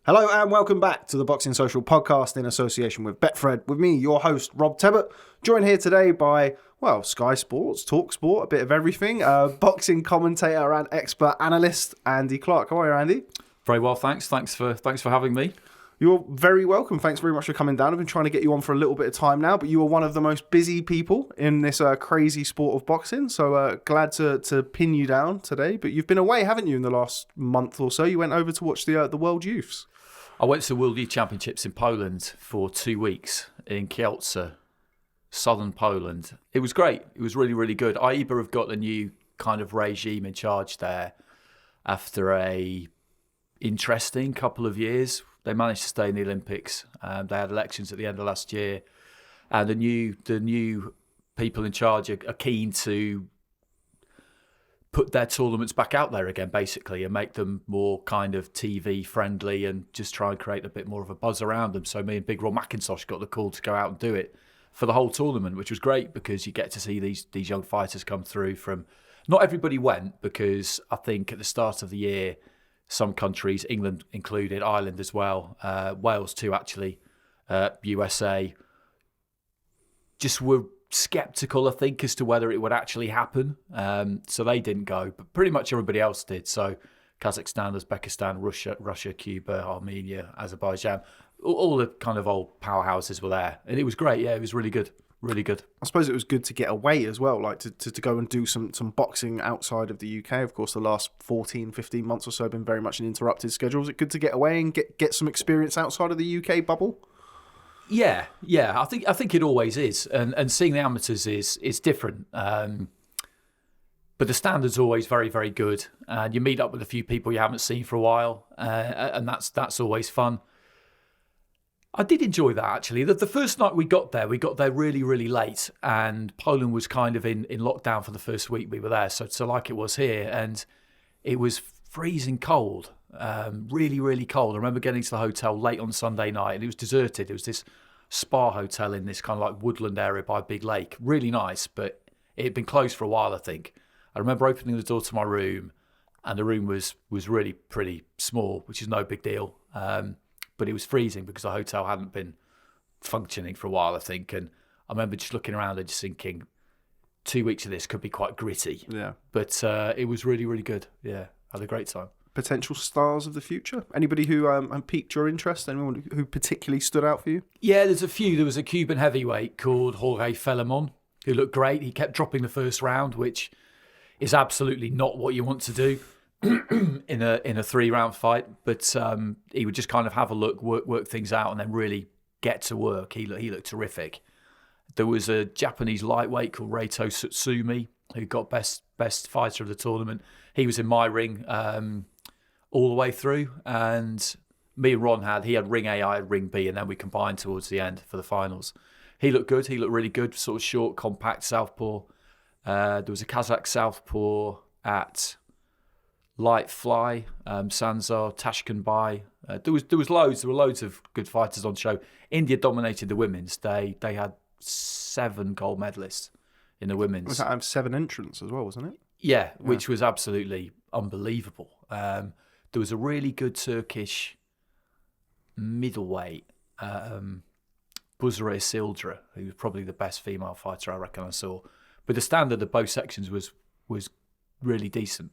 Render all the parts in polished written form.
Hello and welcome back to the Boxing Social podcast in association with Betfred. With me, your host, Rob Tebbutt, joined here today by, Sky Sports, Talk Sport, a bit of everything, boxing commentator and expert analyst, Andy Clarke. How are you, Andy? Very well, thanks. Thanks for having me. You're very welcome. Thanks very much for coming down. I've been trying to get you on for a little bit of time now, but you are one of the most busy people in this crazy sport of boxing. So glad to pin you down today. But you've been away, haven't you, in the last month or so? You went over to watch the World Youths. I went to the World Youth Championships in Poland for 2 weeks in Kielce, southern Poland. It was great. It was really, really good. IBA have got a new kind of regime in charge there after a interesting couple of years. They managed to stay in the Olympics. They had elections at the end of last year, and the new people in charge are keen to put their tournaments back out there again, basically, and make them more kind of TV friendly and just try and create a bit more of a buzz around them. So me and Big Ron McIntosh got the call to go out and do it for the whole tournament, which was great because you get to see these young fighters come through from. Not everybody went because I think at the start of the year, some countries, England included, Ireland as well, Wales too actually, USA, just were sceptical, I think, as to whether it would actually happen. So they didn't go, but pretty much everybody else did. So Kazakhstan, Uzbekistan, Russia, Cuba, Armenia, Azerbaijan, all the kind of old powerhouses were there. And it was great. Yeah, it was really good. Really good. I suppose it was good to get away as well, like to go and do some boxing outside of the UK. Of course, the last 14, 15 months or so have been very much an interrupted schedule. Was it good to get away and get some experience outside of the UK bubble? Yeah. I think it always is, and seeing the amateurs is different. But the standard's always very, very good, and you meet up with a few people you haven't seen for a while, and that's always fun. I did enjoy that actually. The first night we got there really, really late, and Poland was kind of in lockdown for the first week we were there, so like it was here, and it was freezing cold. Really, really cold. I remember getting to the hotel late on Sunday night and it was deserted. It was this spa hotel in this kind of like woodland area by a big lake. Really nice, but it had been closed for a while, I think. I remember opening the door to my room and the room was really pretty small, which is no big deal. But it was freezing because the hotel hadn't been functioning for a while, I think. And I remember just looking around and just thinking 2 weeks of this could be quite gritty. Yeah. But it was really, really good. Yeah, I had a great time. Potential stars of the future? Anybody who piqued your interest? Anyone who particularly stood out for you? Yeah, there's a few. There was a Cuban heavyweight called Jorge Felimon who looked great. He kept dropping the first round, which is absolutely not what you want to do in a 3-round fight. But he would just kind of have a look, work things out, and then really get to work. He looked terrific. There was a Japanese lightweight called Reito Tsutsumi who got best fighter of the tournament. He was in my ring all the way through, and me and Ron had ring A, I had ring B, and then we combined towards the end for the finals. He looked good. He looked really good, sort of short, compact southpaw. There was a Kazakh southpaw at light fly, Sanzar, Tashkenbay. There was loads. There were loads of good fighters on show. India dominated the women's. They had 7 gold medalists in the women's. Was that 7 entrants as well, wasn't it? Yeah, which was absolutely unbelievable. There was a really good Turkish middleweight, Buzre Sildra, who was probably the best female fighter I reckon I saw. But the standard of both sections was really decent.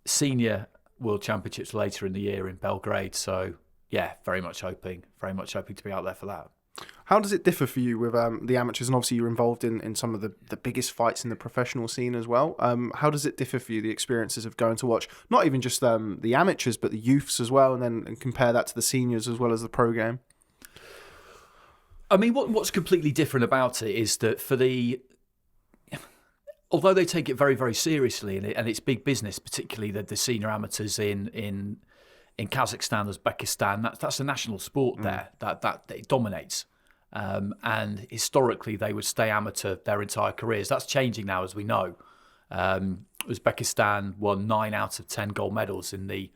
Senior World Championships later in the year in Belgrade, so yeah, very much hoping to be out there for that. How does it differ for you with the amateurs? And obviously you're involved in some of the biggest fights in the professional scene as well. How does it differ for you, the experiences of going to watch, not even just the amateurs, but the youths as well, and compare that to the seniors as well as the pro game? I mean, what's completely different about it is that although they take it very, very seriously, and it's big business, particularly the senior amateurs in Kazakhstan, Uzbekistan, that's a national sport there that it dominates. And historically, they would stay amateur their entire careers. That's changing now, as we know. Uzbekistan won 9 out of 10 gold medals in the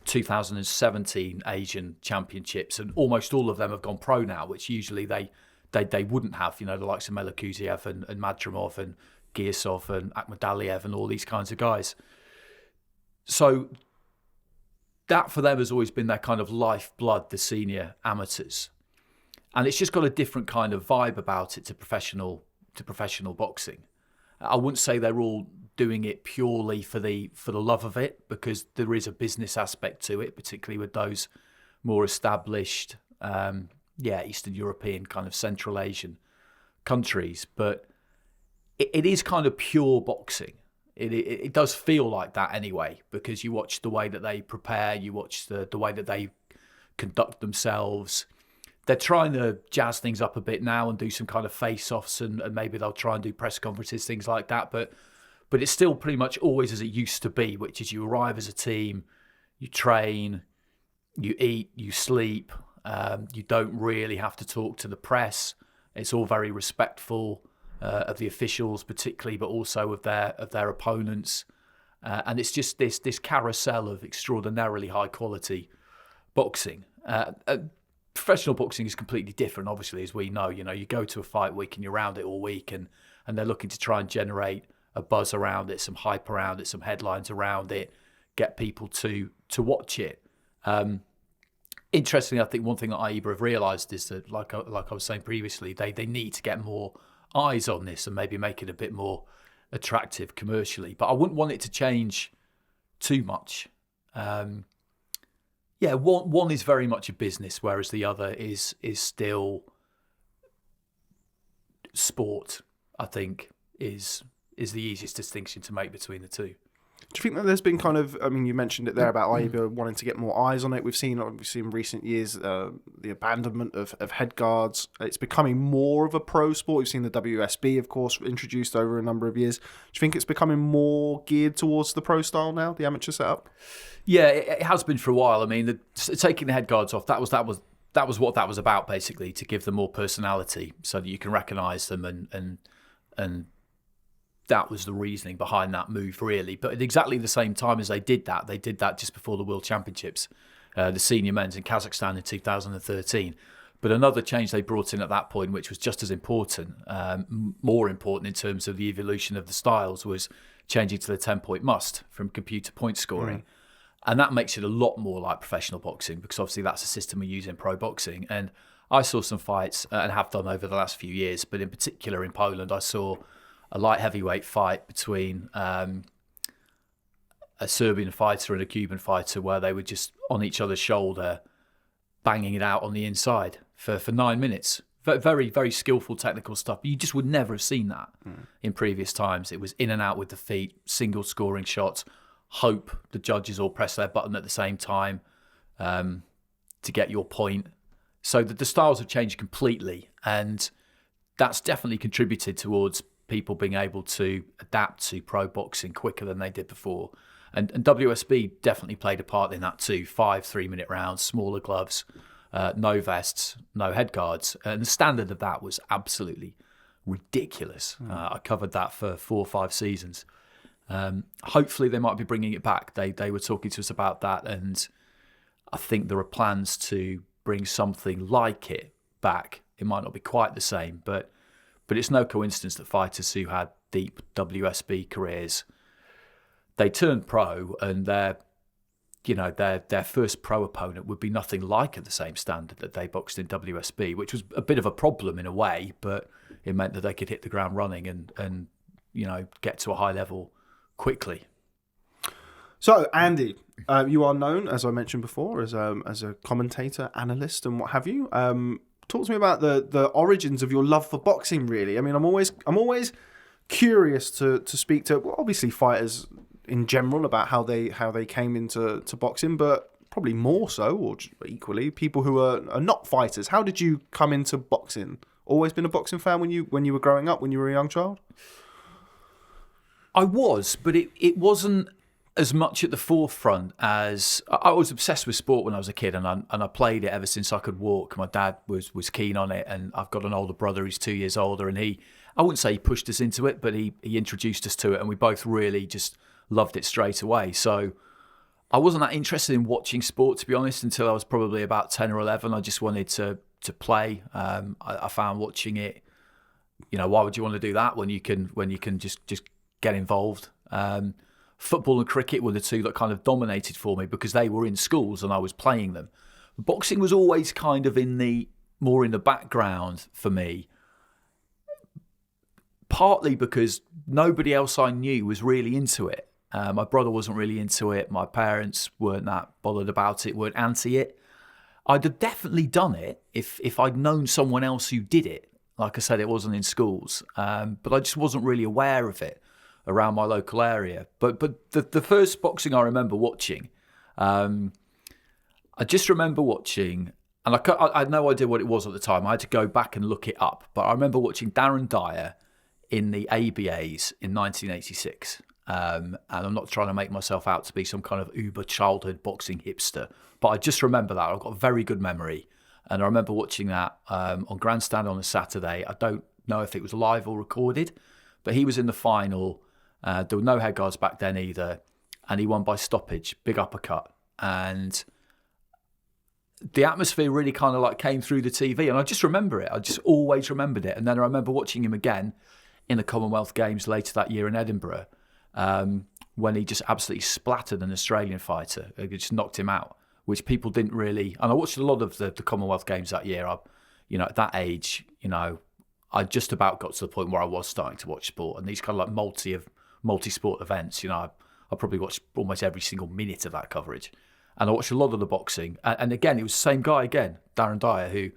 2017 Asian Championships, and almost all of them have gone pro now, which usually they wouldn't have. You know, the likes of Melakuziev and Madrimov and Giasov and Akhmadaliev and all these kinds of guys. So that for them has always been their kind of lifeblood, the senior amateurs. And it's just got a different kind of vibe about it to professional boxing. I wouldn't say they're all doing it purely for the love of it, because there is a business aspect to it, particularly with those more established, Eastern European, kind of Central Asian countries. But it is kind of pure boxing. It does feel like that anyway, because you watch the way that they prepare, you watch the way that they conduct themselves. They're trying to jazz things up a bit now and do some kind of face-offs, and maybe they'll try and do press conferences, things like that. But it's still pretty much always as it used to be, which is you arrive as a team, you train, you eat, you sleep. You don't really have to talk to the press. It's all very respectful of the officials, particularly, but also of their opponents. And it's just this carousel of extraordinarily high quality boxing. Professional boxing is completely different, obviously, as we know. You know, you go to a fight week and you're around it all week, and they're looking to try and generate a buzz around it, some hype around it, some headlines around it, get people to watch it. Interestingly, I think one thing that IEBA have realised is that, like I was saying previously, they need to get more eyes on this and maybe make it a bit more attractive commercially. But I wouldn't want it to change too much. One is very much a business, whereas the other is still sport. I think is the easiest distinction to make between the two. Do you think that there's been kind of, I mean, you mentioned it there about IEBA wanting to get more eyes on it. We've seen, obviously, in recent years, the abandonment of head guards. It's becoming more of a pro sport. We've seen the WSB, of course, introduced over a number of years. Do you think it's becoming more geared towards the pro style now, the amateur setup? Yeah, it has been for a while. I mean, taking the head guards off, that was what that was about, basically, to give them more personality so that you can recognise them, and that was the reasoning behind that move, really. But at exactly the same time as they did that just before the World Championships, the senior men's in Kazakhstan in 2013. But another change they brought in at that point, which was just as important, more important in terms of the evolution of the styles, was changing to the 10-point must from computer point scoring. And that makes it a lot more like professional boxing, because obviously that's a system we use in pro boxing. And I saw some fights, and have done over the last few years, but in particular in Poland, I saw a light heavyweight fight between a Serbian fighter and a Cuban fighter, where they were just on each other's shoulder, banging it out on the inside for 9 minutes. Very, very skillful technical stuff. You just would never have seen that in previous times. It was in and out with the feet, single scoring shots, hope the judges all press their button at the same time to get your point. So the styles have changed completely, and that's definitely contributed towards people being able to adapt to pro boxing quicker than they did before. And WSB definitely played a part in that too. 5 3-minute rounds, smaller gloves, no vests, no head guards. And the standard of that was absolutely ridiculous. I covered that for 4 or 5 seasons. Hopefully they might be bringing it back. They were talking to us about that, and I think there are plans to bring something like it back. It might not be quite the same, but it's no coincidence that fighters who had deep WSB careers, they turned pro, and their first pro opponent would be nothing like at the same standard that they boxed in WSB, which was a bit of a problem in a way, but it meant that they could hit the ground running and get to a high level quickly. So, Andy, you are known, as I mentioned before, as a commentator, analyst, and what have you. Talk to me about the origins of your love for boxing, really. I mean, I'm always curious to speak to, well, obviously, fighters in general about how they came into boxing, but probably more so, or equally, people who are not fighters. How did you come into boxing? Always been a boxing fan when you were growing up, when you were a young child? I was, but it wasn't as much at the forefront as I was obsessed with sport when I was a kid, and I played it ever since I could walk. My dad was keen on it, and I've got an older brother who's 2 years older, and I wouldn't say he pushed us into it, but he introduced us to it, and we both really just loved it straight away. So I wasn't that interested in watching sport, to be honest, until I was probably about 10 or 11. I just wanted to play. I found watching it, why would you want to do that when you can just get involved? Football and cricket were the two that kind of dominated for me because they were in schools and I was playing them. Boxing was always kind of more in the background for me, partly because nobody else I knew was really into it. My brother wasn't really into it. My parents weren't that bothered about it, weren't anti it. I'd have definitely done it if I'd known someone else who did it. Like I said, it wasn't in schools, but I just wasn't really aware of it around my local area. But the first boxing I remember watching, I just remember watching, and I had no idea what it was at the time. I had to go back and look it up. But I remember watching Darren Dyer in the ABAs in 1986. And I'm not trying to make myself out to be some kind of uber childhood boxing hipster, but I just remember that. I've got a very good memory. And I remember watching that on Grandstand on a Saturday. I don't know if it was live or recorded, but he was in the final. There were no head guards back then either. And he won by stoppage, big uppercut. And the atmosphere really kind of like came through the TV. And I just remember it. I just always remembered it. And then I remember watching him again in the Commonwealth Games later that year in Edinburgh, when he just absolutely splattered an Australian fighter. It just knocked him out, which people didn't really... And I watched a lot of the Commonwealth Games that year. At that age, I just about got to the point where I was starting to watch sport. And these kind of like multi-sport events, I probably watched almost every single minute of that coverage. And I watched a lot of the boxing. And again, it was the same guy again, Darren Dyer, who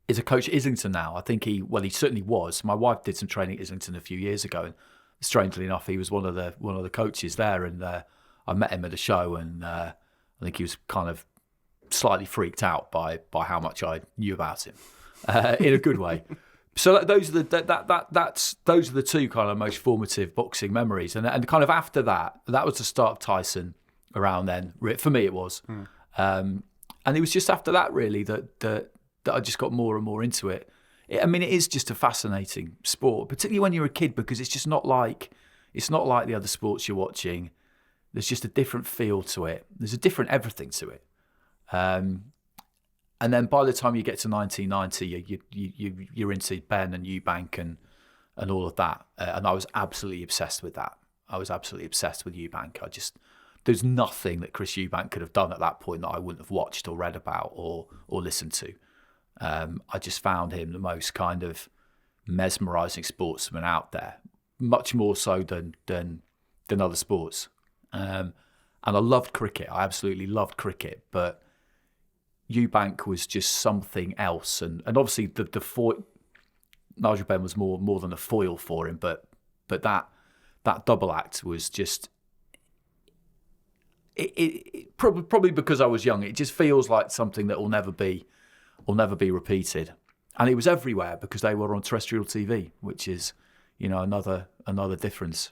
is a coach at Islington now. I think he certainly was. My wife did some training at Islington a few years ago. And strangely enough, he was one of the coaches there. And I met him at a show, and I think he was kind of slightly freaked out by how much I knew about him, in a good way. So those are the two kind of most formative boxing memories, and kind of after that was the start of Tyson. Around then, for me, it was, and it was just after that really that I just got more and more into it. It is just a fascinating sport, particularly when you're a kid, because it's just not like the other sports you're watching. There's just a different feel to it. There's a different everything to it. And then by the time you get to 1990, you're into Ben and Eubank and all of that. And I was absolutely obsessed with that. I was absolutely obsessed with Eubank. There's nothing that Chris Eubank could have done at that point that I wouldn't have watched or read about or listened to. I just found him the most kind of mesmerising sportsman out there, much more so than other sports. And I loved cricket. I absolutely loved cricket, but Eubank was just something else. And obviously the foil, Nigel Benn was more than a foil for him, but that double act was just it probably because I was young. It just feels like something that will never be repeated. And it was everywhere because they were on terrestrial TV, which is another difference.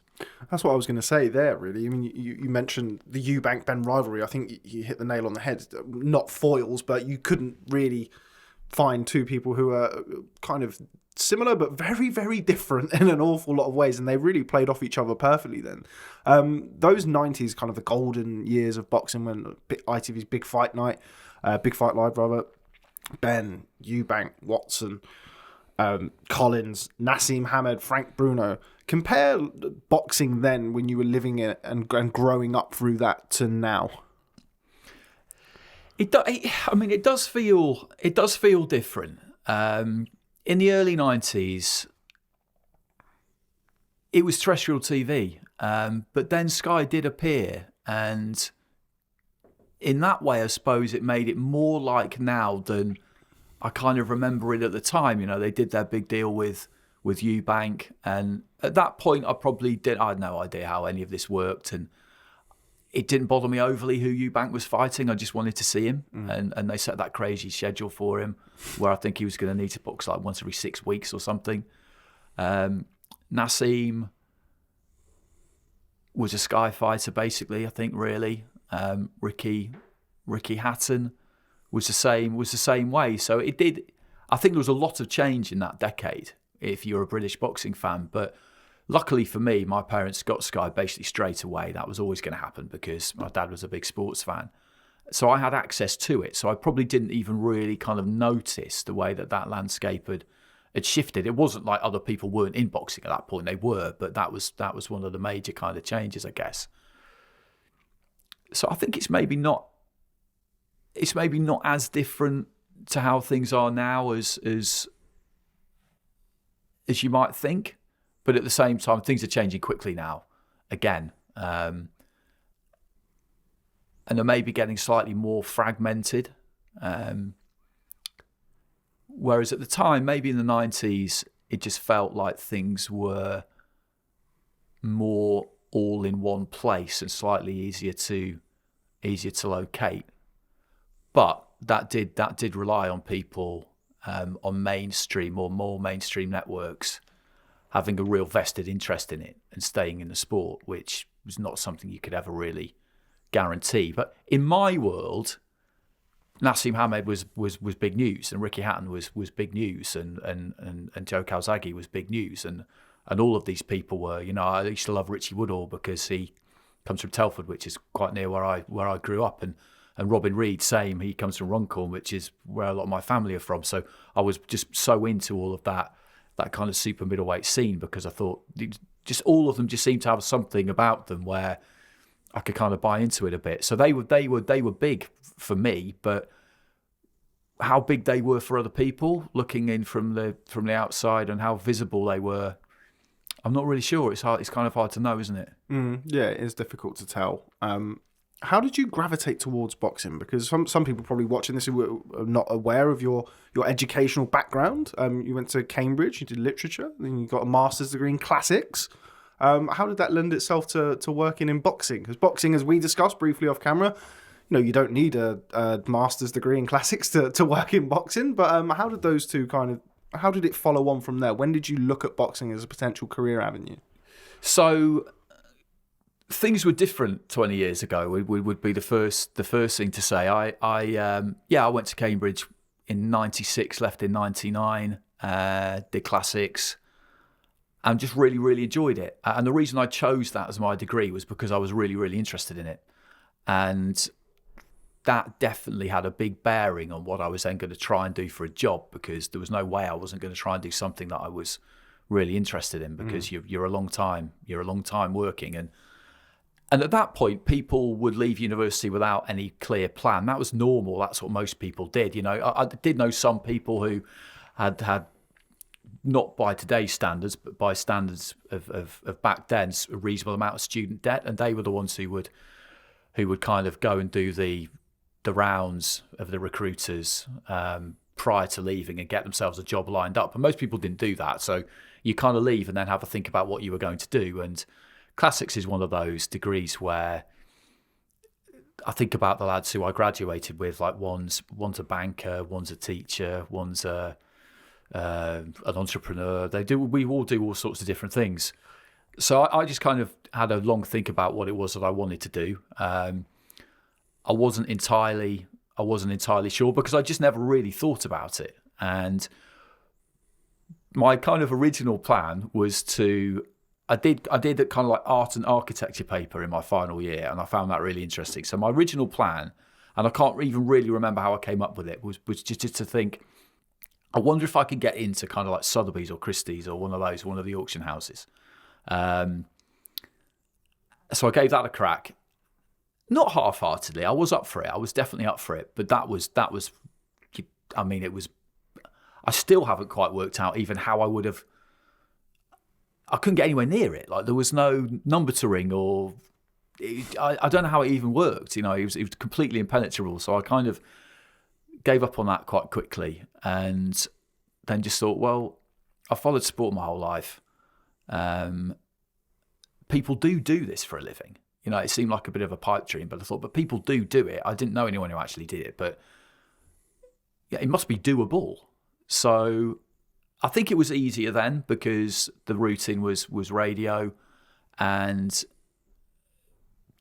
That's what I was going to say there, really. You mentioned the Eubank-Ben rivalry. I think you hit the nail on the head. Not foils, but you couldn't really find two people who are kind of similar, but very, very different in an awful lot of ways. And they really played off each other perfectly then. Those 90s, kind of the golden years of boxing, when ITV's Big Fight Night, Big Fight Live, rather, Ben, Eubank, Watson, Collins, Nassim Hamed, Frank Bruno. Compare boxing then, when you were living it and growing up through that, to now. It does feel different. In the early 90s, it was terrestrial TV, but then Sky did appear, and in that way, I suppose it made it more like now than I kind of remember it at the time. They did their big deal with Eubank, and at that point, I had no idea how any of this worked, and it didn't bother me overly who Eubank was fighting. I just wanted to see him, and they set that crazy schedule for him, where I think he was going to need to box like once every 6 weeks or something. Nassim was a Sky fighter, basically. I think really. Ricky Hatton was the same way. So it did. I think there was a lot of change in that decade, if you're a British boxing fan. But luckily for me, my parents got Sky basically straight away. That was always going to happen because my dad was a big sports fan. So I had access to it. So I probably didn't even really kind of notice the way that landscape had shifted. It wasn't like other people weren't in boxing at that point; they were, but that was one of the major kind of changes, I guess. So I think it's maybe not as different to how things are now as you might think, but at the same time, things are changing quickly now. Again. And they're maybe getting slightly more fragmented. Whereas at the time, maybe in the 90s, it just felt like things were more all in one place and slightly easier to locate. But that did rely on people on mainstream or more mainstream networks having a real vested interest in it and staying in the sport, which was not something you could ever really guarantee. But in my world, Nassim Hamed was big news, and Ricky Hatton was big news, and Joe Calzaghe was big news, and all of these people were. I used to love Richie Woodall because he comes from Telford, which is quite near where I grew up, and Robin Reed, same. He comes from Runcorn, which is where a lot of my family are from. So I was just so into all of that kind of super middleweight scene because I thought just all of them just seemed to have something about them where I could kind of buy into it a bit. So they were big for me, but how big they were for other people looking in from the outside and how visible they were, I'm not really sure. It's kind of hard to know, isn't it? Yeah, it is difficult to tell. How did you gravitate towards boxing? Because some people probably watching this who are not aware of your educational background. You went to Cambridge, you did literature, then you got a master's degree in classics. How did that lend itself to working in boxing? Because boxing, as we discussed briefly off camera, you don't need a master's degree in classics to work in boxing. But how did those two how did it follow on from there? When did you look at boxing as a potential career avenue? So things were different 20 years ago. Would be the first thing to say. I went to Cambridge in 96, left in 99, did classics, and just really, really enjoyed it. And the reason I chose that as my degree was because I was really, really interested in it. And that definitely had a big bearing on what I was then going to try and do for a job, because there was no way I wasn't going to try and do something that I was really interested in, because you're a long time working. And at that point, people would leave university without any clear plan. That was normal. That's what most people did. I did know some people who had not by today's standards, but by standards of back then, a reasonable amount of student debt, and they were the ones who would kind of go and do the rounds of the recruiters prior to leaving and get themselves a job lined up. And most people didn't do that, so you kind of leave and then have a think about what you were going to do. And classics is one of those degrees where I think about the lads who I graduated with, like one's a banker, one's a teacher, one's an entrepreneur. We all do all sorts of different things. So I just kind of had a long think about what it was that I wanted to do. I wasn't entirely sure because I just never really thought about it. And my kind of original plan was I did a kind of like art and architecture paper in my final year, and I found that really interesting. So my original plan, and I can't even really remember how I came up with it, was just to think, I wonder if I could get into kind of like Sotheby's or Christie's or one of the auction houses. So I gave that a crack. Not half-heartedly. I was up for it. I was definitely up for it. But that was. I mean, it was. I still haven't quite worked out even how I would have. I couldn't get anywhere near it. Like there was no number to ring, or I don't know how it even worked. It was completely impenetrable. So I kind of gave up on that quite quickly, and then just thought, well, I followed sport my whole life. People do this for a living. It seemed like a bit of a pipe dream, but I thought, but people do it. I didn't know anyone who actually did it, but yeah, it must be doable. So I think it was easier then because the routine was radio, and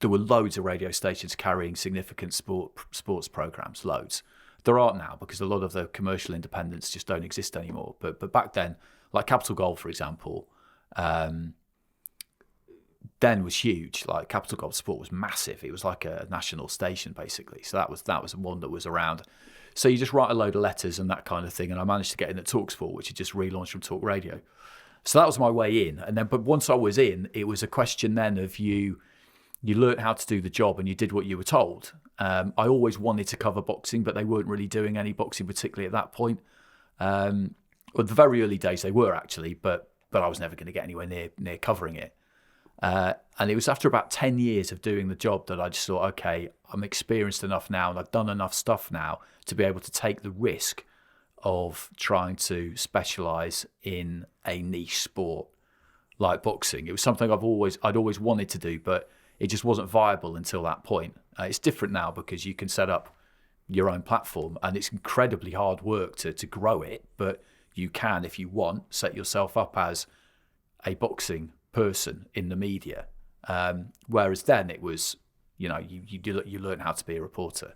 there were loads of radio stations carrying significant sports programs, loads. There aren't now because a lot of the commercial independents just don't exist anymore. But back then, like Capital Gold, for example, then was huge. Like Capital Gold Sport was massive. It was like a national station basically. So that was one that was around. So you just write a load of letters and that kind of thing. And I managed to get in at TalkSport, which had just relaunched from Talk Radio. So that was my way in. And then, but once I was in, it was a question then of you learnt how to do the job and you did what you were told. I always wanted to cover boxing, but they weren't really doing any boxing, particularly at that point. Well, the very early days they were actually, but I was never going to get anywhere near covering it. And it was after about 10 years of doing the job that I just thought, okay, I'm experienced enough now and I've done enough stuff now to be able to take the risk of trying to specialise in a niche sport like boxing. It was something I'd always wanted to do, but it just wasn't viable until that point. It's different now because you can set up your own platform and it's incredibly hard work to grow it, but you can, if you want, set yourself up as a boxing person in the media. Whereas then it was, you learn how to be a reporter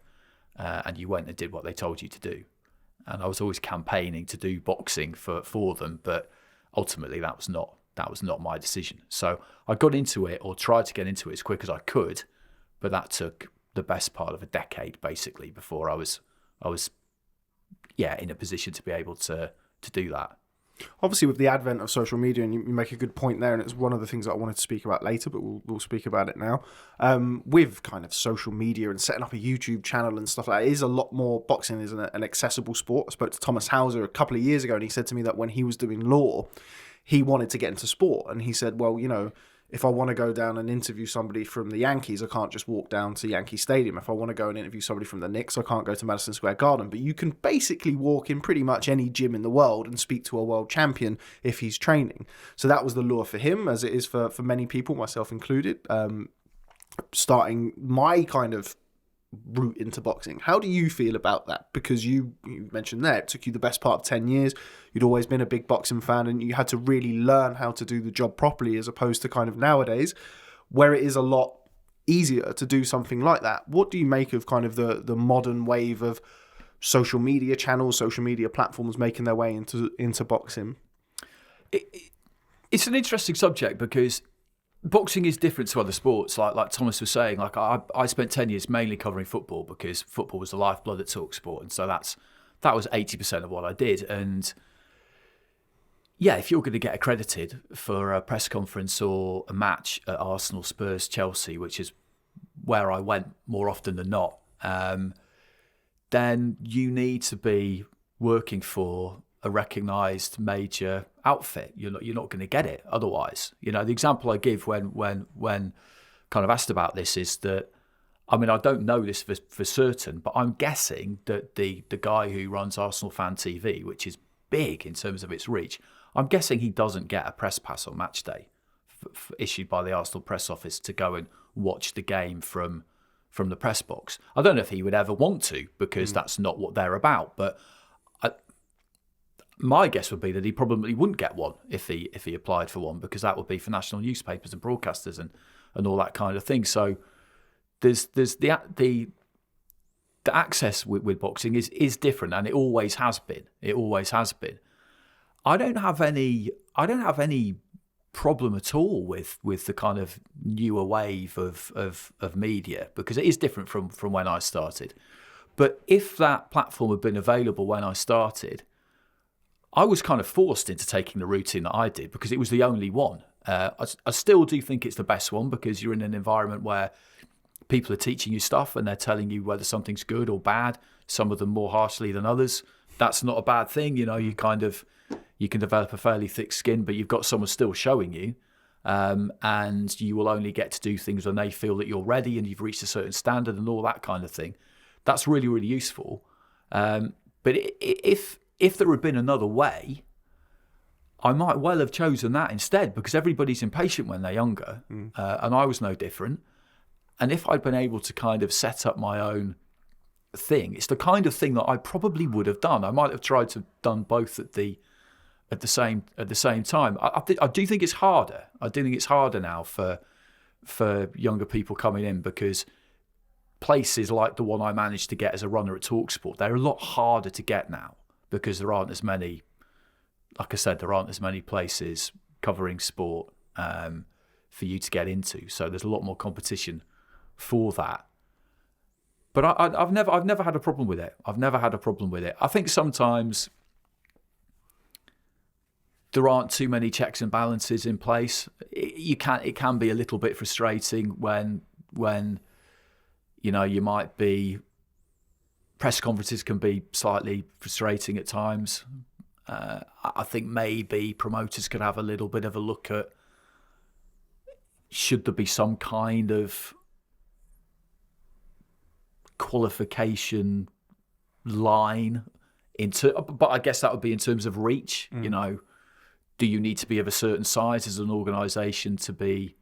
and you went and did what they told you to do. And I was always campaigning to do boxing for them, but ultimately that was not my decision. So I got into it, or tried to get into it as quick as I could, but that took the best part of a decade basically before I was in a position to be able to do that. Obviously, with the advent of social media, and you make a good point there, and it's one of the things that I wanted to speak about later, but we'll speak about it now. With kind of social media and setting up a YouTube channel and stuff like that, it is a lot more. Boxing is an accessible sport. I spoke to Thomas Hauser a couple of years ago, and he said to me that when he was doing law, he wanted to get into sport, and he said, well, if I want to go down and interview somebody from the Yankees, I can't just walk down to Yankee Stadium. If I want to go and interview somebody from the Knicks, I can't go to Madison Square Garden. But you can basically walk in pretty much any gym in the world and speak to a world champion if he's training. So that was the lure for him, as it is for many people, myself included, starting my kind of route into boxing. How do you feel about that? Because you mentioned there, it took you the best part of 10 years. You'd always been a big boxing fan and you had to really learn how to do the job properly, as opposed to kind of nowadays where it is a lot easier to do something like that. What do you make of kind of the modern wave of social media channels, social media platforms making their way into boxing? It's an interesting subject because boxing is different to other sports, like Thomas was saying. Like I spent 10 years mainly covering football because football was the lifeblood at TalkSport, and so that was 80% of what I did. And yeah, if you're going to get accredited for a press conference or a match at Arsenal, Spurs, Chelsea, which is where I went more often than not, then you need to be working for a recognised major outfit. You're not going to get it otherwise. The example I give when kind of asked about this is that, I mean, I don't know this for certain, but I'm guessing that the guy who runs Arsenal Fan TV, which is big in terms of its reach, I'm guessing he doesn't get a press pass on match day issued by the Arsenal press office to go and watch the game from the press box. I don't know if he would ever want to, because that's not what they're about, but my guess would be that he probably wouldn't get one if he applied for one, because that would be for national newspapers and broadcasters and all that kind of thing. So there's the access with boxing is different, and it always has been. It always has been. I don't have any problem at all with the kind of newer wave of media, because it is different from when I started. But if that platform had been available when I started, I was kind of forced into taking the routine that I did because it was the only one. I still do think it's the best one, because you're in an environment where people are teaching you stuff and they're telling you whether something's good or bad, some of them more harshly than others. That's not a bad thing. You can develop a fairly thick skin, but you've got someone still showing you, and you will only get to do things when they feel that you're ready and you've reached a certain standard and all that kind of thing. That's really, really useful. But if there had been another way, I might well have chosen that instead, because everybody's impatient when they're younger, and I was no different. And if I'd been able to kind of set up my own thing, it's the kind of thing that I probably would have done. I might have tried to have done both at the same time. I do think it's harder. I do think it's harder now for younger people coming in, because places like the one I managed to get as a runner at TalkSport, they're a lot harder to get now, because there aren't as many, like I said, there aren't as many places covering sport for you to get into. So there's a lot more competition for that. But I've never had a problem with it. I've never had a problem with it. I think sometimes there aren't too many checks and balances in place. It can be a little bit frustrating when you might be. Press conferences can be slightly frustrating at times. I think maybe promoters could have a little bit of a look at, should there be some kind of qualification line but I guess that would be in terms of reach. Do you need to be of a certain size as an organisation to be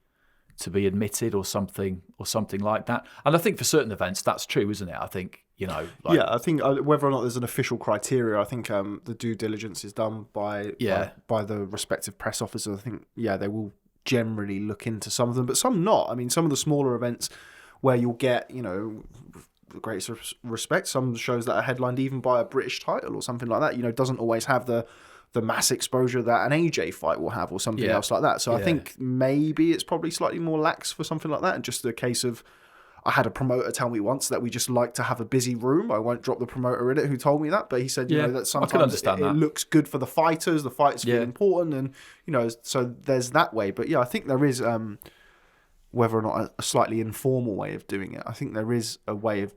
admitted or something like that? And I think for certain events that's true, isn't it? I think I think whether or not there's an official criteria, I think the due diligence is done by the respective press officers. I think they will generally look into some of them, but some not. I mean, some of the smaller events where you'll get the greatest respect, some shows that are headlined even by a British title or something like that, doesn't always have the mass exposure that an AJ fight will have or something else like that. So I think maybe it's probably slightly more lax for something like that, and just a case of, I had a promoter tell me once that we just like to have a busy room. I won't drop the promoter in it who told me that, but he said, that sometimes it looks good for the fighters. The fights feel important, and so there's that way. But I think there is, whether or not a slightly informal way of doing it, I think there is a way of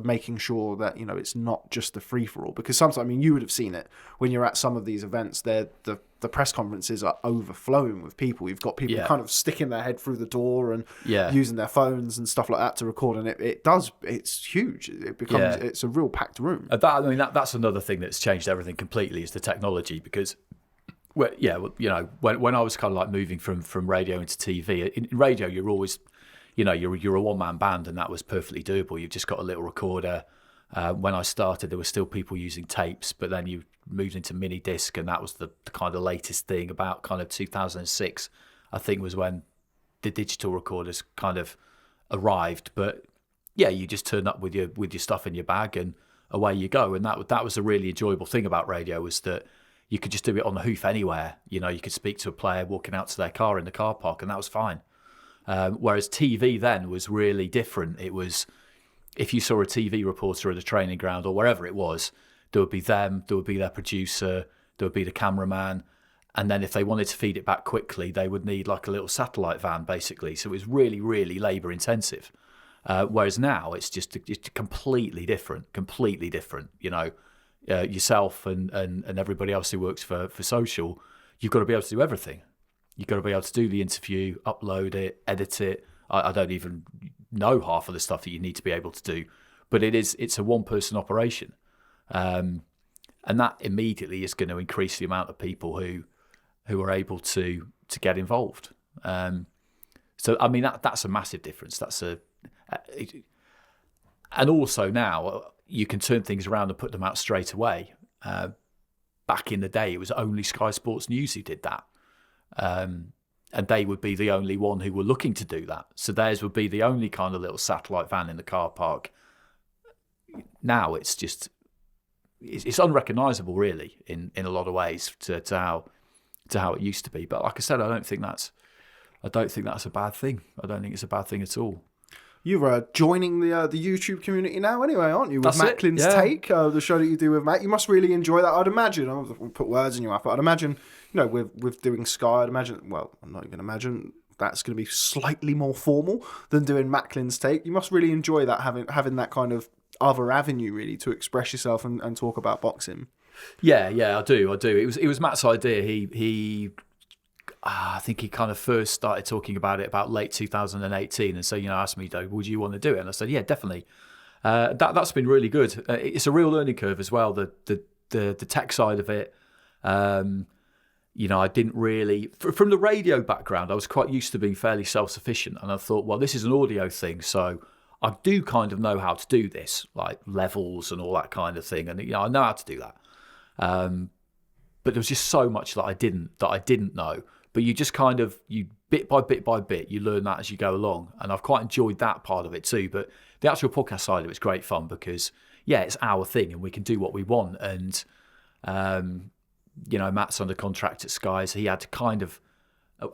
making sure that it's not just a free for all. Because sometimes, you would have seen it when you're at some of these events. The press conferences are overflowing with people. You've got people kind of sticking their head through the door and using their phones and stuff like that to record, and it's huge. It becomes it's a real packed room. That's another thing that's changed everything completely, is the technology. Because when I was kind of like moving from radio into TV, in radio you're always you're a one-man band, and that was perfectly doable. You've just got a little recorder. When I started, there were still people using tapes, but then you moved into mini disc, and that was the kind of latest thing. About kind of 2006, I think, was when the digital recorders kind of arrived. But you just turn up with your stuff in your bag, and away you go. And that was a really enjoyable thing about radio, was that you could just do it on the hoof anywhere. You could speak to a player walking out to their car in the car park, and that was fine. Whereas TV then was really different. It was, if you saw a TV reporter at a training ground or wherever it was, there would be them, there would be their producer, there would be the cameraman, and then if they wanted to feed it back quickly, they would need like a little satellite van, basically. So it was really, really labour intensive. Whereas now it's just completely different. Yourself and everybody else who works for social, you've got to be able to do everything. You've got to be able to do the interview, upload it, edit it. I don't even know half of the stuff that you need to be able to do, but it's a one-person operation, and that immediately is going to increase the amount of people who are able to get involved. So that's a massive difference. And also now you can turn things around and put them out straight away. Back in the day, it was only Sky Sports News who did that. And they would be the only one who were looking to do that. So theirs would be the only kind of little satellite van in the car park. Now it's unrecognisable, really, in a lot of ways to how it used to be. But like I said, I don't think that's a bad thing. I don't think it's a bad thing at all. You're joining the YouTube community now anyway, aren't you? With MACKLIN'S Take, the show that you do with Matt. You must really enjoy that, I'd imagine. I don't put words in your mouth, but I'd imagine, with doing Sky, I'm not even imagine, that's going to be slightly more formal than doing MACKLIN'S Take. You must really enjoy that, having that kind of other avenue, really, to express yourself and talk about boxing. Yeah, I do. It was Matt's idea. I think he kind of first started talking about it about late 2018, and so asked me, would you want to do it? And I said, yeah, definitely. That's been really good. It's a real learning curve as well. The tech side of it. I didn't really, from the radio background, I was quite used to being fairly self-sufficient, and I thought, well, this is an audio thing, so I do kind of know how to do this, like levels and all that kind of thing, and I know how to do that. But there was just so much that I didn't know. But you just kind of, bit by bit, you learn that as you go along. And I've quite enjoyed that part of it too. But the actual podcast side of it's great fun because, it's our thing and we can do what we want. And, Matt's under contract at Sky, so he had to kind of,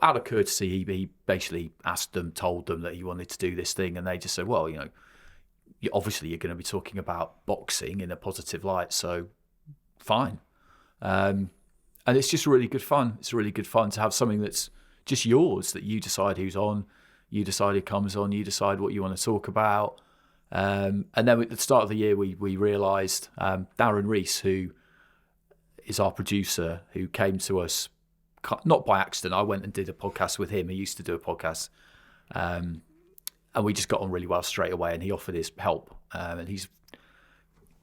out of courtesy, he basically told them that he wanted to do this thing. And they just said, well, obviously you're going to be talking about boxing in a positive light, so fine. And it's just really good fun. It's really good fun to have something that's just yours, that you decide who's on, you decide who comes on, you decide what you want to talk about. And then at the start of the year, we realised Darren Rees, who is our producer, who came to us, not by accident. I went and did a podcast with him. He used to do a podcast. And we just got on really well straight away, and he offered his help. And he's an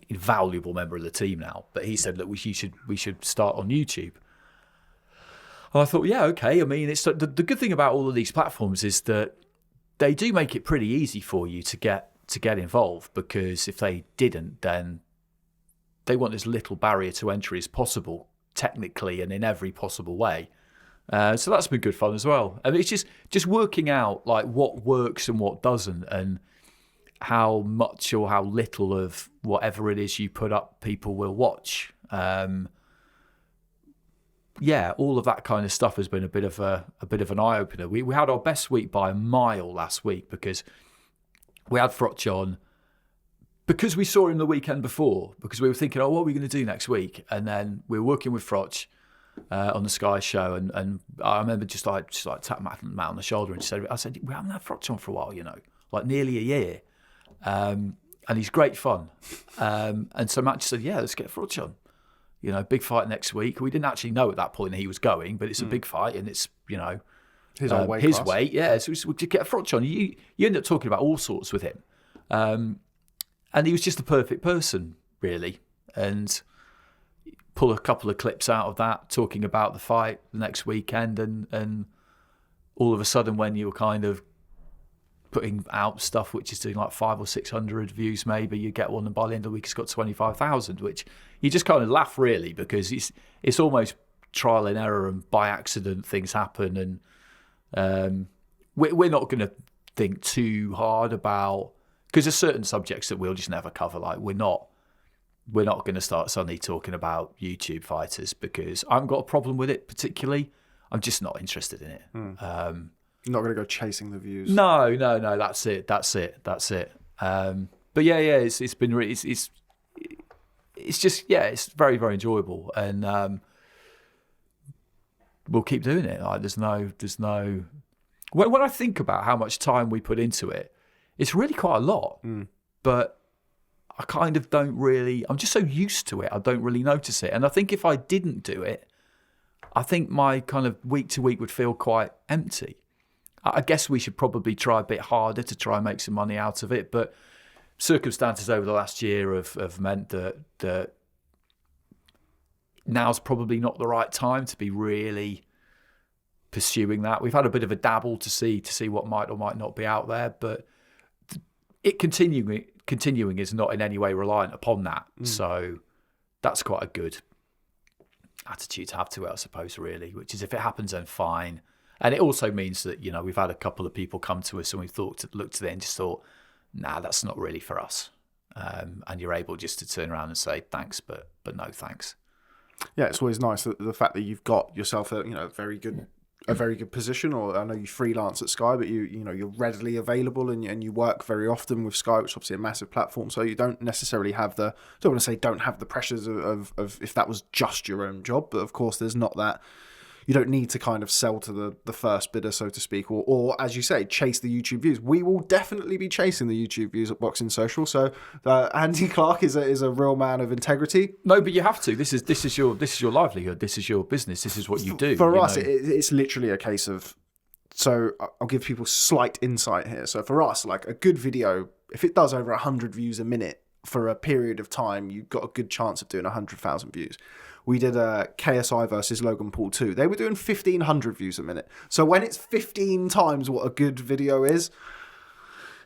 invaluable member of the team now. But he said, look, we should start on YouTube. And I thought, yeah, okay. I mean, it's the good thing about all of these platforms is that they do make it pretty easy for you to get involved, because if they didn't, then they want as little barrier to entry as possible, technically and in every possible way. So that's been good fun as well. I mean, it's just working out like what works and what doesn't, and how much or how little of whatever it is you put up people will watch. Yeah, all of that kind of stuff has been a bit of an eye opener. We had our best week by a mile last week, because we had Frotch on, because we saw him the weekend before, because we were thinking, oh, what are we going to do next week? And then we were working with Frotch on the Sky show, and I remember just like tapping Matt on the shoulder and said, we haven't had Frotch on for a while, like nearly a year, and he's great fun. And so Matt just said, yeah, let's get Frotch on. Big fight next week. We didn't actually know at that point that he was going, but it's a big fight, and it's his weight, yeah. So we just get Frotch on. You end up talking about all sorts with him, and he was just the perfect person, really. And pull a couple of clips out of that, talking about the fight the next weekend, and all of a sudden, when you were kind of putting out stuff which is doing like 500 or 600 views, maybe you get one, and by the end of the week it's got 25,000, which you just kind of laugh, really, because it's almost trial and error, and by accident things happen, and we're not going to think too hard about, because there's certain subjects that we'll just never cover. Like we're not going to start suddenly talking about YouTube fighters, because I haven't got a problem with it particularly. I'm just not interested in it. Not going to go chasing the views. No. That's it. But yeah, it's been really, it's just, yeah, it's very, very enjoyable, and we'll keep doing it. Like there's no. When I think about how much time we put into it, it's really quite a lot. But I kind of don't really. I'm just so used to it. I don't really notice it. And I think if I didn't do it, I think my kind of week to week would feel quite empty. I guess we should probably try a bit harder to try and make some money out of it, but circumstances over the last year have meant that now's probably not the right time to be really pursuing that. We've had a bit of a dabble to see what might or might not be out there, but it continuing is not in any way reliant upon that. So that's quite a good attitude to have to it, I suppose, really, which is if it happens, then fine. And it also means that, we've had a couple of people come to us and we've looked at it and just thought, nah, that's not really for us. And you're able just to turn around and say, thanks, but no thanks. Yeah, it's always nice that the fact that you've got yourself a very good position. Or I know you freelance at Sky, but you're readily available, and you work very often with Sky, which is obviously a massive platform. So you don't necessarily have the pressures of if that was just your own job. But of course, there's not that. You don't need to kind of sell to the first bidder, so to speak, or as you say, chase the YouTube views. We will definitely be chasing the YouTube views at Boxing Social. So Andy Clarke is a real man of integrity. No, but you have to. This is your livelihood. This is your business. This is what you do. For us, it's literally a case of. So I'll give people slight insight here. So for us, like a good video, if it does over 100 views a minute for a period of time, you've got a good chance of doing 100,000 views. We did a KSI versus Logan Paul 2. They were doing 1,500 views a minute. So when it's 15 times what a good video is,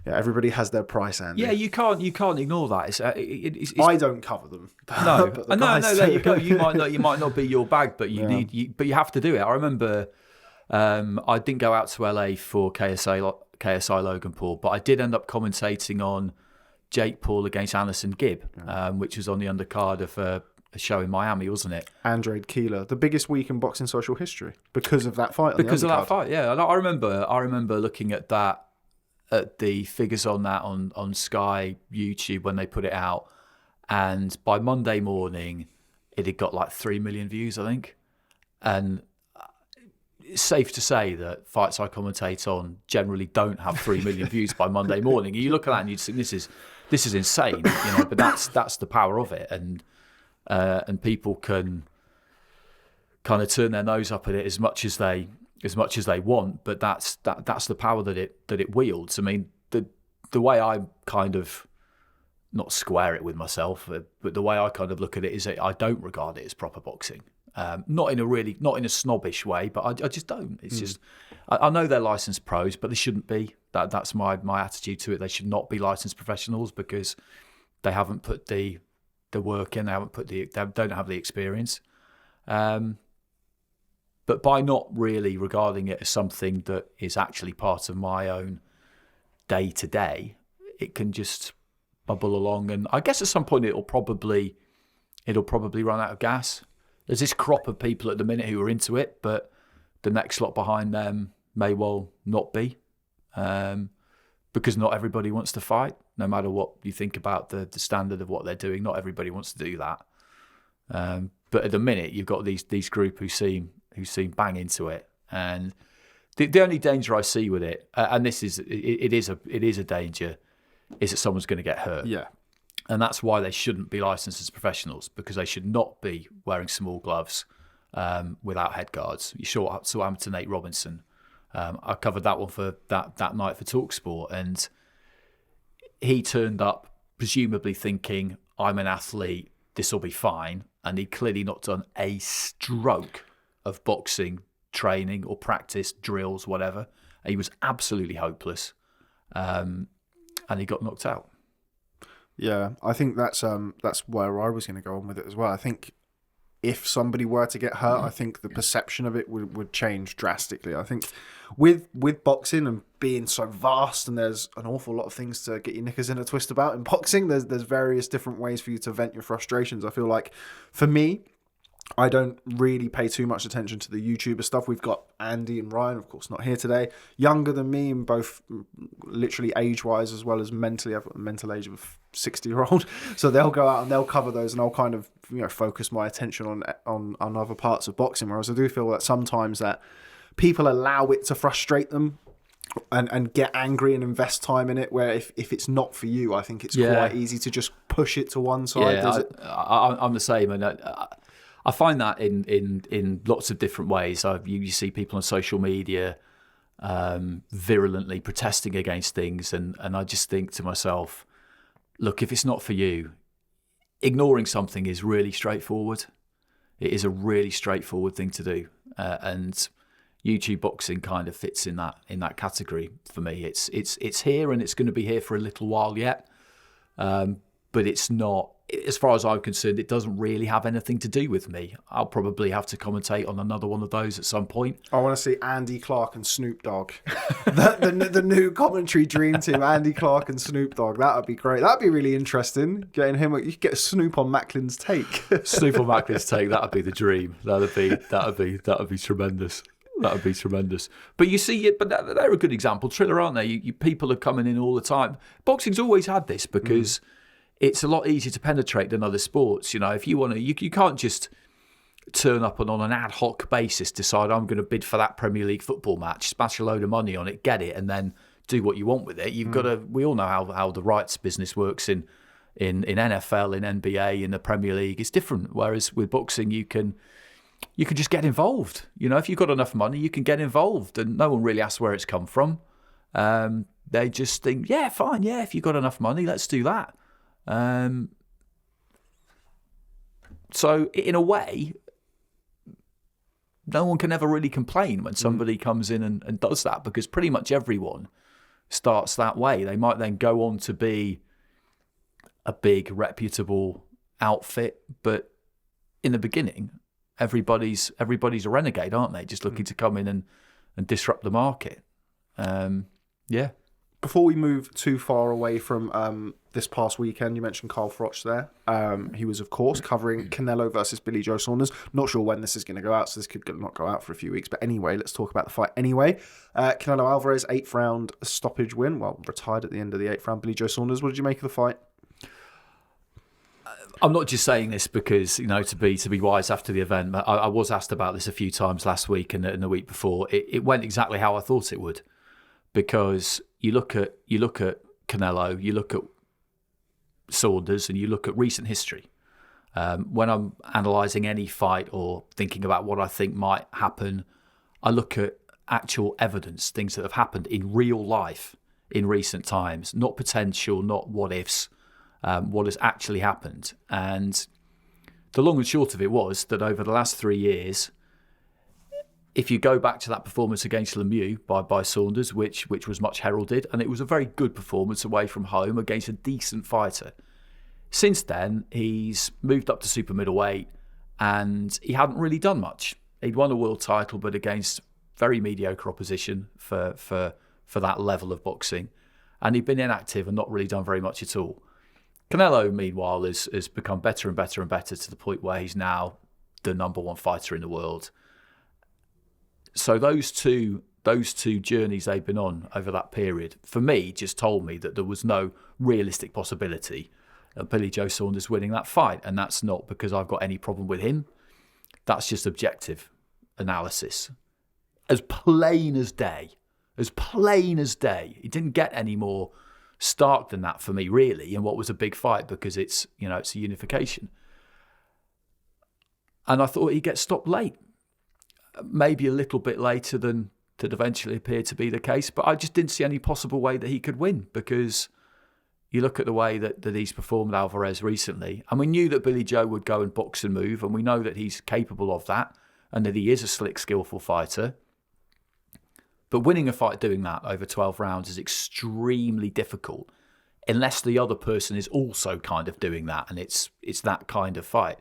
yeah, everybody has their price, Andy. Yeah, you can't ignore that. It's I don't cover them. No, no. There you go. You might not be your bag, but but you have to do it. I remember I didn't go out to LA for KSI Logan Paul, but I did end up commentating on Jake Paul against Anderson Gibb, which was on the undercard of a show in Miami, wasn't it? Andrade Keeler, the biggest week in boxing social history because of that fight. Because of that fight, yeah. And I remember looking at that at the figures on that on Sky YouTube when they put it out, and by Monday morning, it had got like 3 million views, I think. And it's safe to say that fights I commentate on generally don't have 3 million views by Monday morning. You look at that and you think this is insane, But that's the power of it, and people can kind of turn their nose up at it as much as they want, but that's the power that it wields. I mean, the way I kind of not square it with myself, but the way I kind of look at it is that I don't regard it as proper boxing. Not in a snobbish way, but I just don't. It's just I know they're licensed pros, but they shouldn't be. That's my attitude to it. They should not be licensed professionals because they haven't put the work in. They don't have the experience. But by not really regarding it as something that is actually part of my own day to day, it can just bubble along. And I guess at some point it'll probably run out of gas. There's this crop of people at the minute who are into it, but the next lot behind them may well not be, because not everybody wants to fight. No matter what you think about the standard of what they're doing, not everybody wants to do that. But at the minute, you've got these group who seem bang into it, and the only danger I see with it, and it is a danger, is that someone's going to get hurt. Yeah. And that's why they shouldn't be licensed as professionals, because they should not be wearing small gloves without head guards. You saw amateur Nate Robinson. I covered that one for that night for TalkSport, and he turned up presumably thinking, I'm an athlete, this will be fine. And he'd clearly not done a stroke of boxing training or practice, drills, whatever. He was absolutely hopeless, and he got knocked out. Yeah, I think that's where I was going to go on with it as well. I think if somebody were to get hurt, I think the perception of it would change drastically. I think with boxing and being so vast, and there's an awful lot of things to get your knickers in a twist about in boxing, there's various different ways for you to vent your frustrations. I feel like for me, I don't really pay too much attention to the YouTuber stuff. We've got Andy and Ryan, of course, not here today. Younger than me, and both literally age-wise as well as mentally. I've got the mental age of a 60-year-old. So they'll go out and they'll cover those, and I'll kind of focus my attention on other parts of boxing. Whereas I do feel that sometimes that people allow it to frustrate them and get angry and invest time in it, where if it's not for you, I think it's quite easy to just push it to one side. Yeah, I'm the same, and I find that in lots of different ways. You see people on social media virulently protesting against things, and I just think to myself, look, if it's not for you, ignoring something is really straightforward. It is a really straightforward thing to do, and YouTube boxing kind of fits in that category for me. It's here, and it's going to be here for a little while yet, but it's not. As far as I'm concerned, it doesn't really have anything to do with me. I'll probably have to commentate on another one of those at some point. I want to see Andy Clarke and Snoop Dogg. the new commentary dream team, Andy Clarke and Snoop Dogg. That would be great. That would be really interesting. Getting him, you could get Snoop on MACKLIN'S take. Snoop on MACKLIN'S take. That would be the dream. That would be tremendous. That would be tremendous. But you see, but they're a good example. Triller, aren't they? You people are coming in all the time. Boxing's always had this because it's a lot easier to penetrate than other sports. If you want to, you can't just turn up and on an ad hoc basis decide I'm going to bid for that Premier League football match, smash a load of money on it, get it, and then do what you want with it. You've got to. We all know how the rights business works in NFL, in NBA, in the Premier League. It's different. Whereas with boxing, you can just get involved. If you've got enough money, you can get involved, and no one really asks where it's come from. They just think, yeah, fine, yeah, if you've got enough money, let's do that. So in a way, no one can ever really complain when somebody comes in and does that, because pretty much everyone starts that way. They might then go on to be a big, reputable outfit, but in the beginning, everybody's a renegade, aren't they? Just looking to come in and disrupt the market. Yeah. Before we move too far away from this past weekend, you mentioned Carl Froch there. He was, of course, covering Canelo versus Billy Joe Saunders. Not sure when this is going to go out, so this could not go out for a few weeks. But anyway, let's talk about the fight anyway. Canelo Alvarez, 8th round stoppage win. Well, retired at the end of the 8th round. Billy Joe Saunders, what did you make of the fight? I'm not just saying this because, to be wise after the event, but I was asked about this a few times last week and the week before. It went exactly how I thought it would, because you look at Canelo, you look at Saunders, and you look at recent history. When I'm analysing any fight or thinking about what I think might happen, I look at actual evidence, things that have happened in real life in recent times, not potential, not what ifs. What has actually happened. And the long and short of it was that over the last 3 years, if you go back to that performance against Lemieux by Saunders, which was much heralded, and it was a very good performance away from home against a decent fighter. Since then, he's moved up to super middleweight, and he hadn't really done much. He'd won a world title, but against very mediocre opposition for that level of boxing. And he'd been inactive and not really done very much at all. Canelo, meanwhile, has become better and better and better to the point where he's now the number one fighter in the world. So those two journeys they've been on over that period, for me, just told me that there was no realistic possibility of Billy Joe Saunders winning that fight. And that's not because I've got any problem with him. That's just objective analysis. As plain as day. As plain as day. He didn't get any more stark than that for me, really, and what was a big fight, because it's a unification. And I thought he'd get stopped late, maybe a little bit later than eventually appeared to be the case, but I just didn't see any possible way that he could win, because you look at the way that he's performed Alvarez recently, and we knew that Billy Joe would go and box and move, and we know that he's capable of that, and that he is a slick, skillful fighter. But winning a fight doing that over 12 rounds is extremely difficult, unless the other person is also kind of doing that, and it's that kind of fight.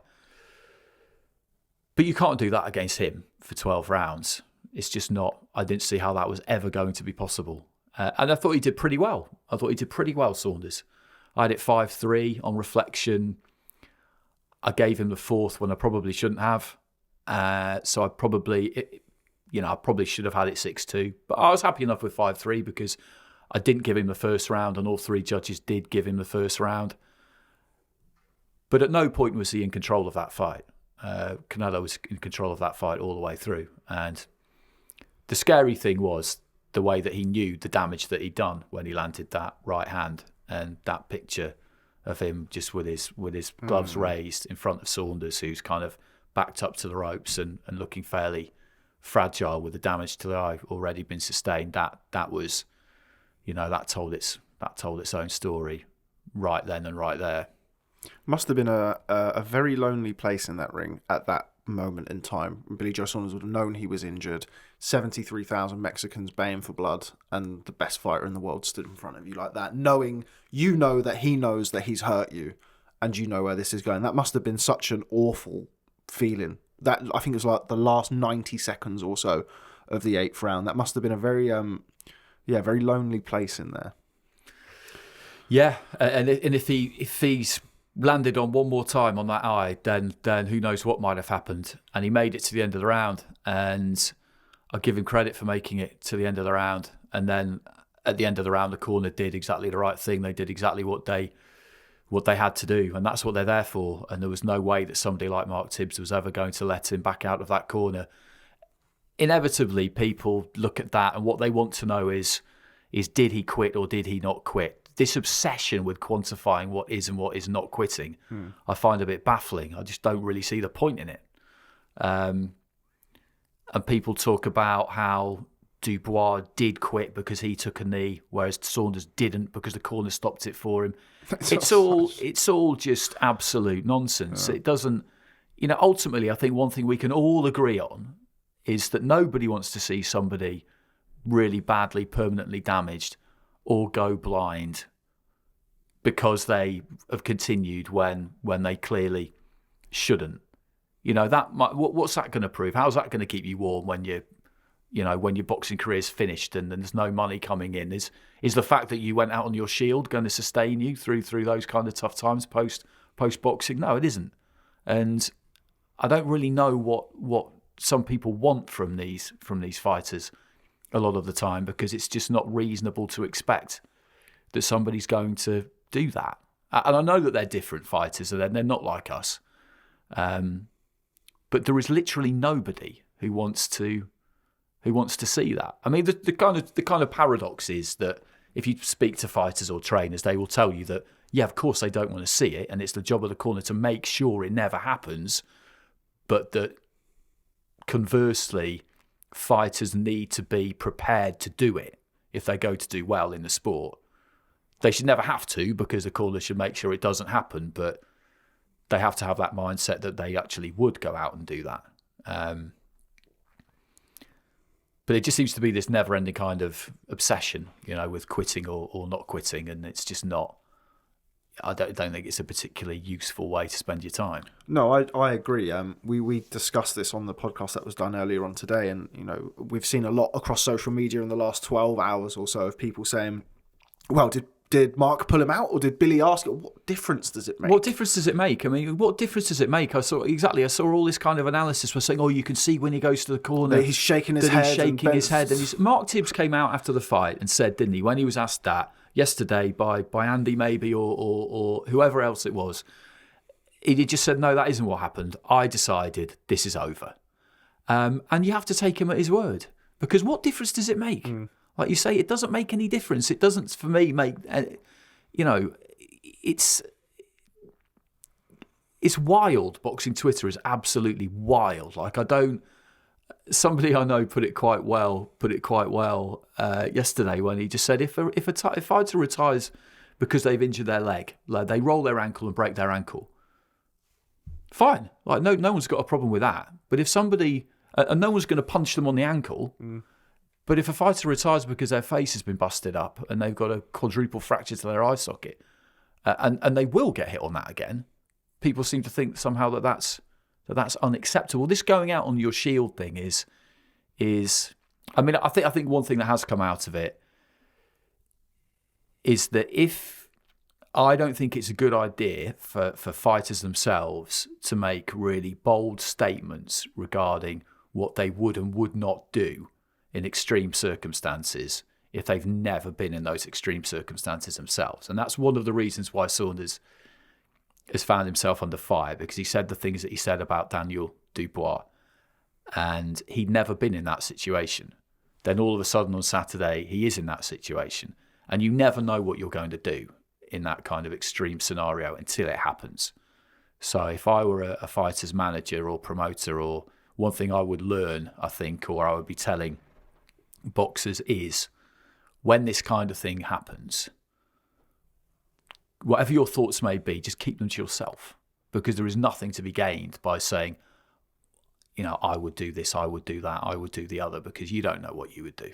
But you can't do that against him for 12 rounds. It's just not. I didn't see how that was ever going to be possible. And I thought he did pretty well. Saunders. I had it 5-3 on reflection. I gave him the fourth when I probably shouldn't have. So I probably should have had it 6-2. But I was happy enough with 5-3 because I didn't give him the first round, and all three judges did give him the first round. But at no point was he in control of that fight. Canelo was in control of that fight all the way through. And the scary thing was the way that he knew the damage that he'd done when he landed that right hand, and that picture of him just with his gloves raised in front of Saunders, who's kind of backed up to the ropes and looking fairly fragile with the damage to the eye already been sustained. That was, that told its own story right then and right there. Must have been a very lonely place in that ring at that moment in time. Billy Joe Saunders would have known he was injured. 73,000 Mexicans baying for blood, and the best fighter in the world stood in front of you like that, knowing that he knows that he's hurt you, and you know where this is going. That must have been such an awful feeling. That, I think it was like the last 90 seconds or so of the 8th round. That must have been a very very lonely place in there. Yeah, and if he's landed on one more time on that eye, then who knows what might have happened. And he made it to the end of the round, and I give him credit for making it to the end of the round. And then at the end of the round, the corner did exactly the right thing. They did exactly what they had to do, and that's what they're there for. And there was no way that somebody like Mark Tibbs was ever going to let him back out of that corner. Inevitably, people look at that, and what they want to know is did he quit or did he not quit? This obsession with quantifying what is and what is not quitting, I find a bit baffling. I just don't really see the point in it. And people talk about how Dubois did quit because he took a knee, whereas Saunders didn't because the corner stopped it for him. It's all just absolute nonsense. Yeah. It doesn't, ultimately, I think one thing we can all agree on is that nobody wants to see somebody really badly, permanently damaged or go blind because they have continued when they clearly shouldn't. What's that going to prove? How's that going to keep you warm when when your boxing career is finished and there's no money coming in? Is the fact that you went out on your shield going to sustain you through those kind of tough times post boxing? No, it isn't. And I don't really know what some people want from these fighters a lot of the time, because it's just not reasonable to expect that somebody's going to do that. And I know that they're different fighters, and they're not like us. But there is literally nobody who wants to see that. I mean, the kind of paradox is that if you speak to fighters or trainers, they will tell you that, yeah, of course they don't want to see it, and it's the job of the corner to make sure it never happens, but that conversely, fighters need to be prepared to do it if they go to do well in the sport. They should never have to, because the corner should make sure it doesn't happen, but they have to have that mindset that they actually would go out and do that. But it just seems to be this never-ending kind of obsession, with quitting or not quitting, and it's just not. I don't think it's a particularly useful way to spend your time. No, I agree. We discussed this on the podcast that was done earlier on today, and we've seen a lot across social media in the last 12 hours or so of people saying, "Well, did Mark pull him out, or did Billy ask it? What difference does it make?" What difference does it make? I mean, what difference does it make? I saw all this kind of analysis was saying, "Oh, you can see when he goes to the corner, he's shaking his head." And Mark Tibbs came out after the fight and said, didn't he, when he was asked that yesterday by Andy maybe or whoever else it was, he just said, "No, that isn't what happened. I decided this is over." And you have to take him at his word, because what difference does it make? Like you say, it doesn't make any difference. It doesn't, for me, make, it's wild. Boxing Twitter is absolutely wild. Like, somebody I know put it quite well yesterday when he just said, if a fighter retires because they've injured their leg, like they roll their ankle and break their ankle, fine. Like, no one's got a problem with that. But if somebody, and no one's going to punch them on the ankle, but if a fighter retires because their face has been busted up and they've got a quadruple fracture to their eye socket, and they will get hit on that again, people seem to think somehow that's unacceptable. This going out on your shield thing is. I mean, I think one thing that has come out of it is that I don't think it's a good idea for fighters themselves to make really bold statements regarding what they would and would not do in extreme circumstances if they've never been in those extreme circumstances themselves. And that's one of the reasons why Saunders has found himself under fire, because he said the things that he said about Daniel Dubois, and he'd never been in that situation. Then all of a sudden on Saturday, he is in that situation, and you never know what you're going to do in that kind of extreme scenario until it happens. So if I were a fighter's manager or promoter, or one thing I would learn, I think, or I would be telling boxers is, when this kind of thing happens, whatever your thoughts may be, just keep them to yourself, because there is nothing to be gained by saying, I would do this, I would do that, I would do the other, because you don't know what you would do.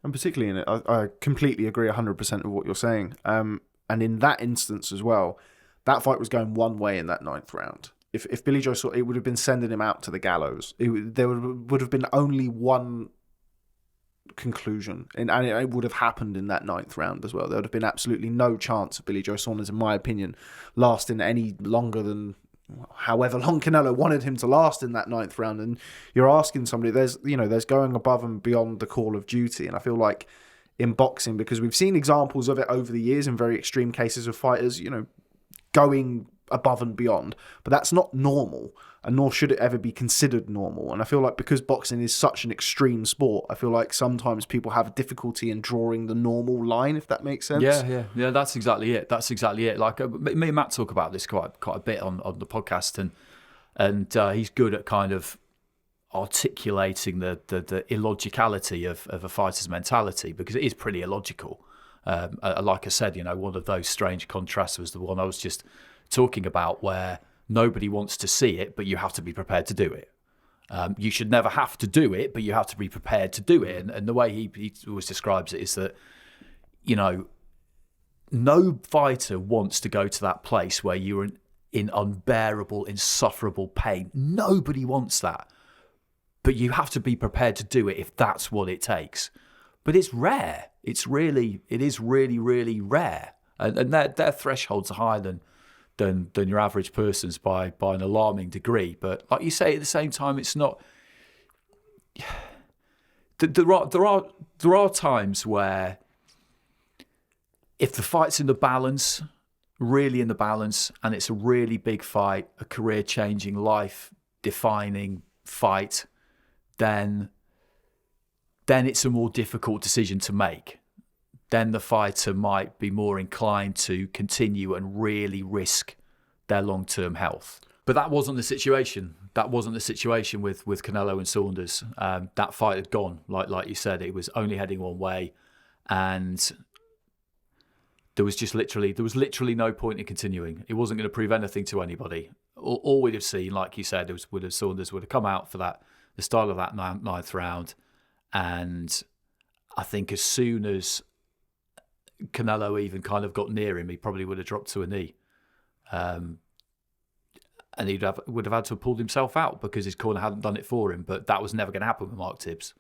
And particularly in it, I completely agree 100% with what you're saying. And in that instance as well, that fight was going one way in that 9th round. If Billy Joe saw it, would have been sending him out to the gallows. There would have been only one conclusion, and it would have happened in that 9th round as well. There would have been absolutely no chance of Billy Joe Saunders, in my opinion, lasting any longer than however long Canelo wanted him to last in that 9th round. And you're asking somebody, there's going above and beyond the call of duty. And I feel like in boxing, because we've seen examples of it over the years in very extreme cases of fighters, going above and beyond, but that's not normal, and nor should it ever be considered normal. And I feel like because boxing is such an extreme sport, I feel like sometimes people have difficulty in drawing the normal line, if that makes sense. Yeah, that's exactly it. Like, me and Matt talk about this quite a bit on the podcast, and he's good at kind of articulating the illogicality of a fighter's mentality, because it is pretty illogical. Like I said, one of those strange contrasts was the one I was just talking about, where nobody wants to see it, but you have to be prepared to do it. You should never have to do it, but you have to be prepared to do it. And the way he always describes it is that, no fighter wants to go to that place where you're in unbearable, insufferable pain. Nobody wants that. but you have to be prepared to do it if that's what it takes. But it's rare. It is really, really rare. And their thresholds are higher than your average person's by an alarming degree. But like you say, at the same time, it's not. There are times where if the fight's in the balance, really in the balance, and it's a really big fight, a career-changing, life-defining fight, then it's a more difficult decision to make. Then the fighter might be more inclined to continue and really risk their long-term health. But that wasn't the situation. That wasn't the situation with Canelo and Saunders. That fight had gone, like you said. It was only heading one way, and there was literally no point in continuing. It wasn't going to prove anything to anybody. All we'd have seen, like you said, Saunders would have come out for the start of that ninth round, and I think as soon as Canelo even kind of got near him, he probably would have dropped to a knee. And he would have had to have pulled himself out because his corner hadn't done it for him. But that was never going to happen with Mark Tibbs.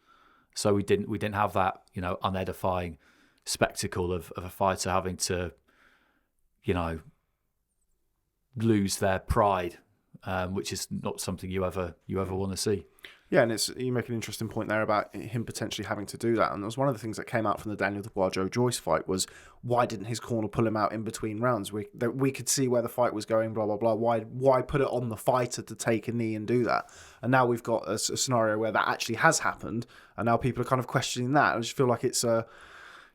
So we didn't have that, unedifying spectacle of a fighter having to, lose their pride, which is not something you ever want to see. Yeah, and you make an interesting point there about him potentially having to do that. And that was one of the things that came out from the Daniel Dubois-Joe Joyce fight was, why didn't his corner pull him out in between rounds? We could see where the fight was going, blah, blah, blah. Why put it on the fighter to take a knee and do that? And now we've got a scenario where that actually has happened, and now people are kind of questioning that. I just feel like it's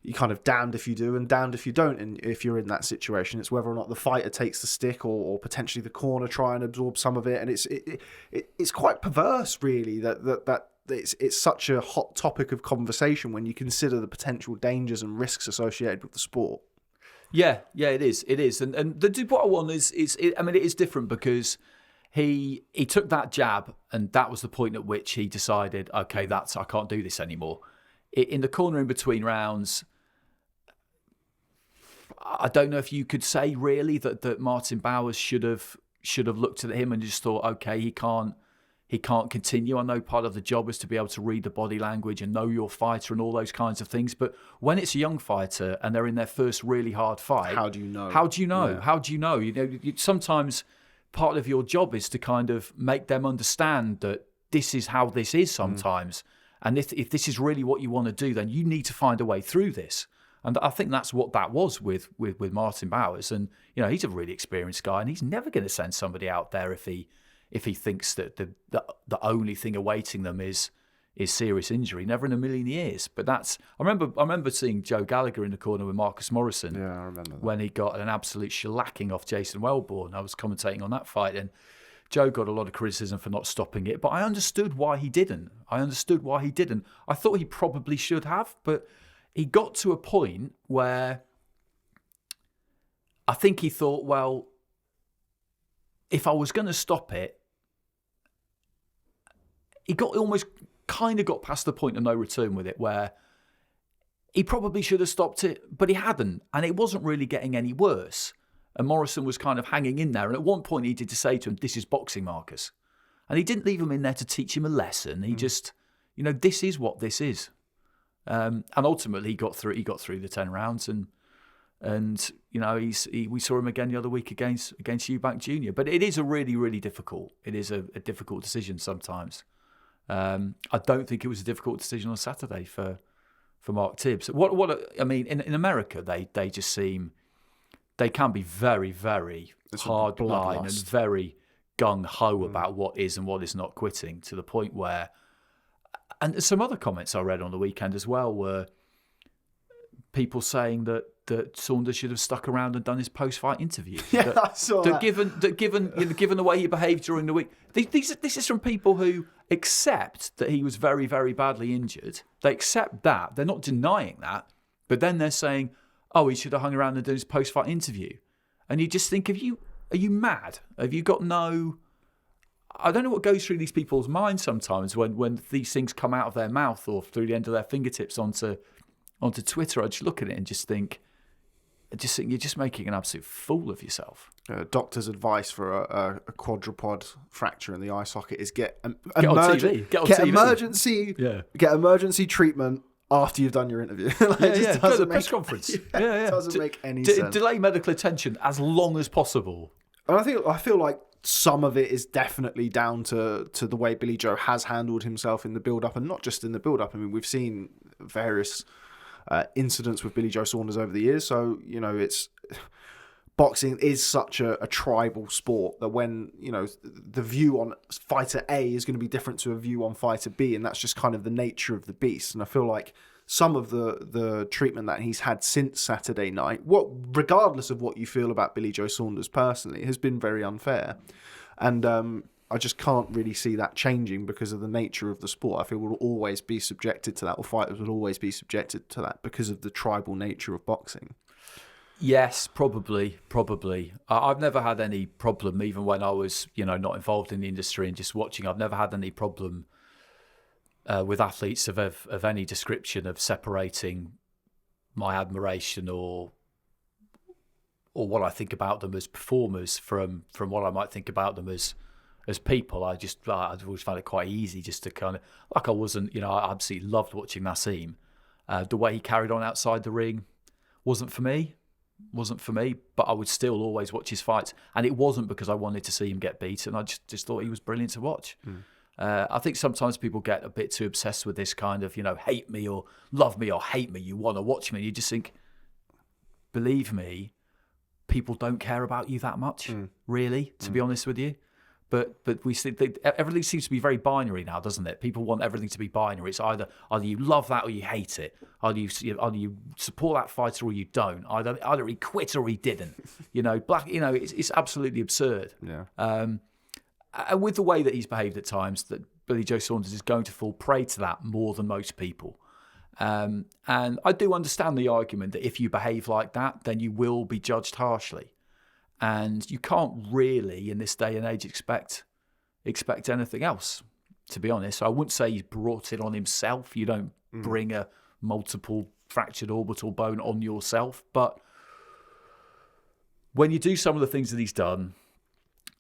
you kind of damned if you do and damned if you don't. And if you're in that situation, it's whether or not the fighter takes the stick or potentially the corner try and absorb some of it. And it's quite perverse, really, that it's such a hot topic of conversation when you consider the potential dangers and risks associated with the sport. Yeah, it is. And the Dubois one it is different because he took that jab, and that was the point at which he decided, okay, I can't do this anymore. In the corner in between rounds, I don't know if you could say really that Martin Bowers should have looked at him and just thought, okay, he can't continue. I know part of the job is to be able to read the body language and know your fighter and all those kinds of things. But when it's a young fighter and they're in their first really hard fight, how do you know? Yeah. How do you know? Sometimes part of your job is to kind of make them understand that this is how this is sometimes. And if this is really what you want to do, then you need to find a way through this. And I think that's what that was with Martin Bowers. And he's a really experienced guy, and he's never going to send somebody out there if he thinks that the only thing awaiting them is serious injury. Never in a million years. But I remember seeing Joe Gallagher in the corner with Marcus Morrison. Yeah, I remember that. When he got an absolute shellacking off Jason Wellborn. I was commentating on that fight, and Joe got a lot of criticism for not stopping it, but I understood why he didn't. I thought he probably should have, but he got to a point where I think he thought, well, if I was going to stop it, he got past the point of no return with it, where he probably should have stopped it, but he hadn't, and it wasn't really getting any worse. And Morrison was kind of hanging in there. And at one point he did to say to him, this is boxing, Marcus. And he didn't leave him in there to teach him a lesson. He just, this is what this is. And ultimately he got through the 10 rounds. And we saw him again the other week against Eubank Jr. But it is a really, really difficult. It is a difficult decision sometimes. I don't think it was a difficult decision on Saturday for Mark Tibbs. In America, they just seem... They can be very, very hard-line and very gung-ho about what is and what is not quitting, to the point where... And some other comments I read on the weekend as well were people saying that Saunders should have stuck around and done his post-fight interview. Yeah, I saw that. Given the way he behaved during the week... This is from people who accept that he was very, very badly injured. They accept that. They're not denying that. But then they're saying... he should have hung around and done his post-fight interview. And you just think, are you mad? Have you got no... I don't know what goes through these people's minds sometimes when these things come out of their mouth or through the end of their fingertips onto Twitter. I just look at it and just think, I just think you're just making an absolute fool of yourself. Doctor's advice for a quadrupod fracture in the eye socket is get on TV. Get on TV. Get emergency treatment after you've done your interview. Go to the press conference. It doesn't make any sense. Delay medical attention as long as possible. And I feel like some of it is definitely down to the way Billy Joe has handled himself in the build-up, and not just in the build-up. I mean, we've seen various incidents with Billy Joe Saunders over the years. So, it's boxing is such a tribal sport that when, the view on fighter A is going to be different to a view on fighter B, and that's just kind of the nature of the beast. And I feel like some of the treatment that he's had since Saturday night, regardless of what you feel about Billy Joe Saunders personally, has been very unfair. And I just can't really see that changing because of the nature of the sport. I feel we'll always be subjected to that, or fighters will always be subjected to that because of the tribal nature of boxing. Yes, probably. I've never had any problem, even when I was, not involved in the industry and just watching. I've never had any problem with athletes of any description of separating my admiration or what I think about them as performers from what I might think about them as people. I've always found it quite easy just to kind of, like I wasn't, I absolutely loved watching Nassim. The way he carried on outside the ring wasn't for me, but I would still always watch his fights. And it wasn't because I wanted to see him get beaten. I just thought he was brilliant to watch. I think sometimes people get a bit too obsessed with this kind of, hate me or love me or hate me. You want to watch me. You just think, believe me, people don't care about you that much, really, to be honest with you. But we see everything seems to be very binary now, doesn't it? People want everything to be binary. It's either you love that or you hate it. Either you support that fighter or you don't. Either he quit or he didn't. It's absolutely absurd. Yeah. And with the way that he's behaved at times, that Billy Joe Saunders is going to fall prey to that more than most people. And I do understand the argument that if you behave like that, then you will be judged harshly. And you can't really, in this day and age, expect anything else, to be honest. I wouldn't say he's brought it on himself. You don't bring a multiple fractured orbital bone on yourself. But when you do some of the things that he's done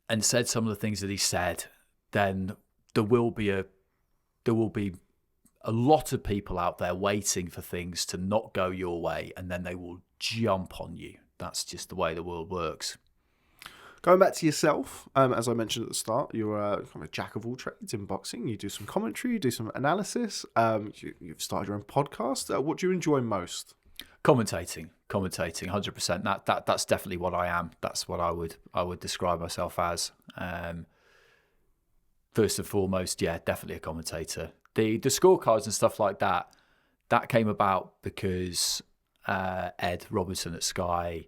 and said some of the things that he said, then there will be a lot of people out there waiting for things to not go your way, and then they will jump on you. That's just the way the world works. Going back to yourself, as I mentioned at the start, you're kind of a jack of all trades in boxing. You do some commentary, you do some analysis. You've started your own podcast. What do you enjoy most? Commentating, 100%. That's definitely what I am. That's what I would describe myself as. First and foremost, yeah, definitely a commentator. The scorecards and stuff like that came about because Ed Robinson at Sky,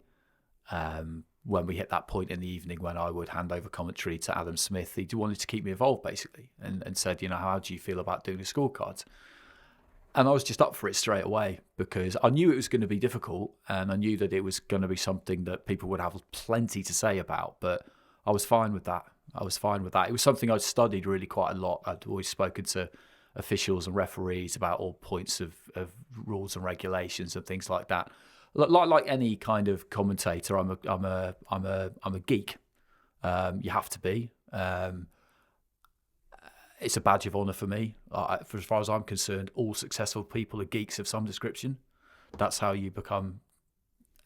when we hit that point in the evening when I would hand over commentary to Adam Smith, he wanted to keep me involved basically, and said, how do you feel about doing the scorecards? And I was just up for it straight away because I knew it was going to be difficult, and I knew that it was going to be something that people would have plenty to say about, but I was fine with that. It was something I'd studied really quite a lot. I'd always spoken to officials and referees about all points of rules and regulations and things like that. Like any kind of commentator, I'm a geek. You have to be. It's a badge of honour for me. For as far as I'm concerned, all successful people are geeks of some description. That's how you become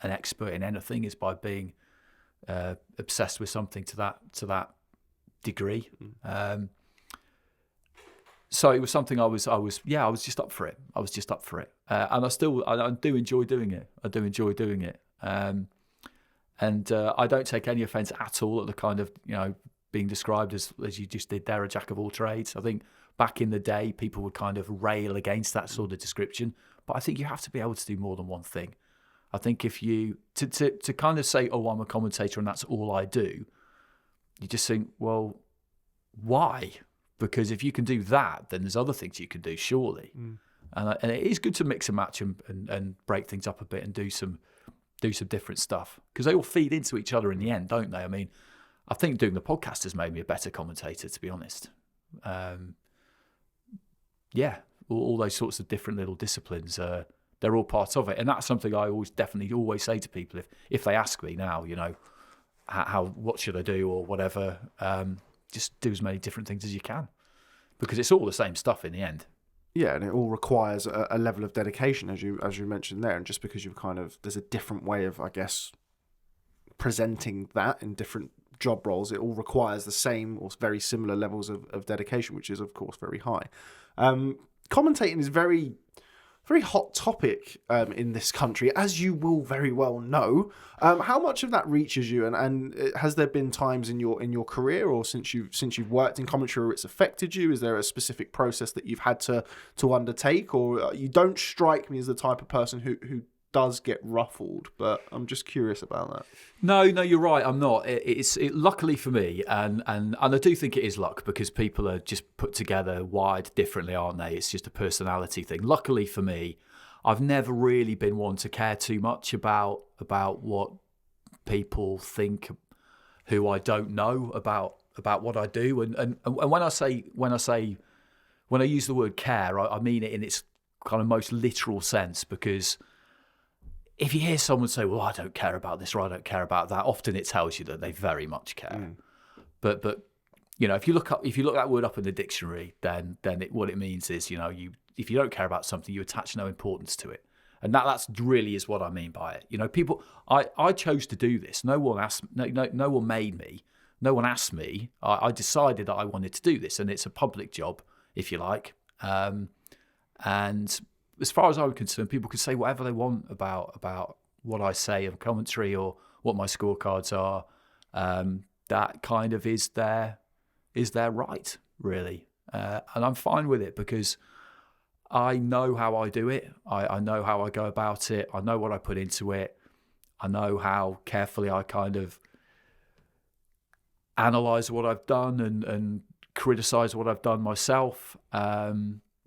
an expert in anything, is by being obsessed with something to that degree. So it was something I was just up for it. And I do enjoy doing it. And I don't take any offence at all at the kind of, being described as you just did there, a jack of all trades. I think back in the day, people would kind of rail against that sort of description. But I think you have to be able to do more than one thing. I think if you, to kind of say, oh, I'm a commentator and that's all I do, you just think, well, why? Because if you can do that, then there's other things you can do, surely. And it is good to mix and match and break things up a bit and do some different stuff, because they all feed into each other in the end, don't they? I mean, I think doing the podcast has made me a better commentator, to be honest. All those sorts of different little disciplines, they're all part of it. And that's something I definitely always say to people if they ask me now, what should I do or whatever, just do as many different things as you can, because it's all the same stuff in the end. Yeah, and it all requires a level of dedication, as you mentioned there. And just because there's a different way of, I guess, presenting that in different job roles, it all requires the same or very similar levels of dedication, which is, of course, very high. Commentating is very, very hot topic in this country, as you will very well know. How much of that reaches you, and has there been times in your career or since you've worked in commentary where it's affected you? Is there a specific process that you've had to undertake, or you don't strike me as the type of person who does get ruffled, but I'm just curious about that. No, you're right. I'm not. It's luckily for me, and I do think it is luck, because people are just put together, wired differently, aren't they? It's just a personality thing. Luckily for me, I've never really been one to care too much about what people think, who I don't know about what I do, and when I use the word care, I mean it in its kind of most literal sense, because if you hear someone say, well, I don't care about this or I don't care about that, often it tells you that they very much care. But if you look that word up in the dictionary, then what it means is, if you don't care about something, you attach no importance to it. And that's really is what I mean by it. People, I chose to do this. No one asked, no one made me. No one asked me. I decided that I wanted to do this, and it's a public job, if you like. And as far as I'm concerned, people can say whatever they want about what I say in commentary or what my scorecards are. That kind of is their right, really. And I'm fine with it, because I know how I do it. I know how I go about it. I know what I put into it. I know how carefully I kind of analyse what I've done and criticise what I've done myself.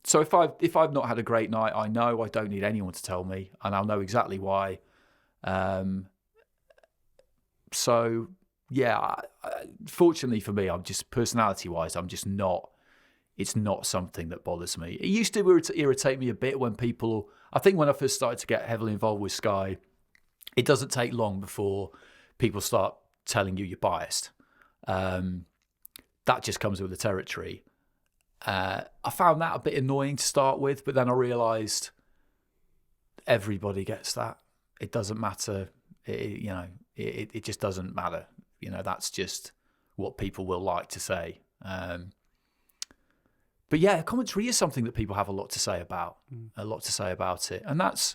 So if I've not had a great night, I know I don't need anyone to tell me, and I'll know exactly why. So yeah, fortunately for me, I'm just personality-wise, I'm just not. It's not something that bothers me. It used to irritate me a bit when people. I think when I first started to get heavily involved with Sky, it doesn't take long before people start telling you you're biased. That just comes with the territory. I found that a bit annoying to start with, but then I realised everybody gets that. It doesn't matter. It just doesn't matter. That's just what people will like to say. But yeah, commentary is something that people have a lot to say about. A lot to say about it, and that's.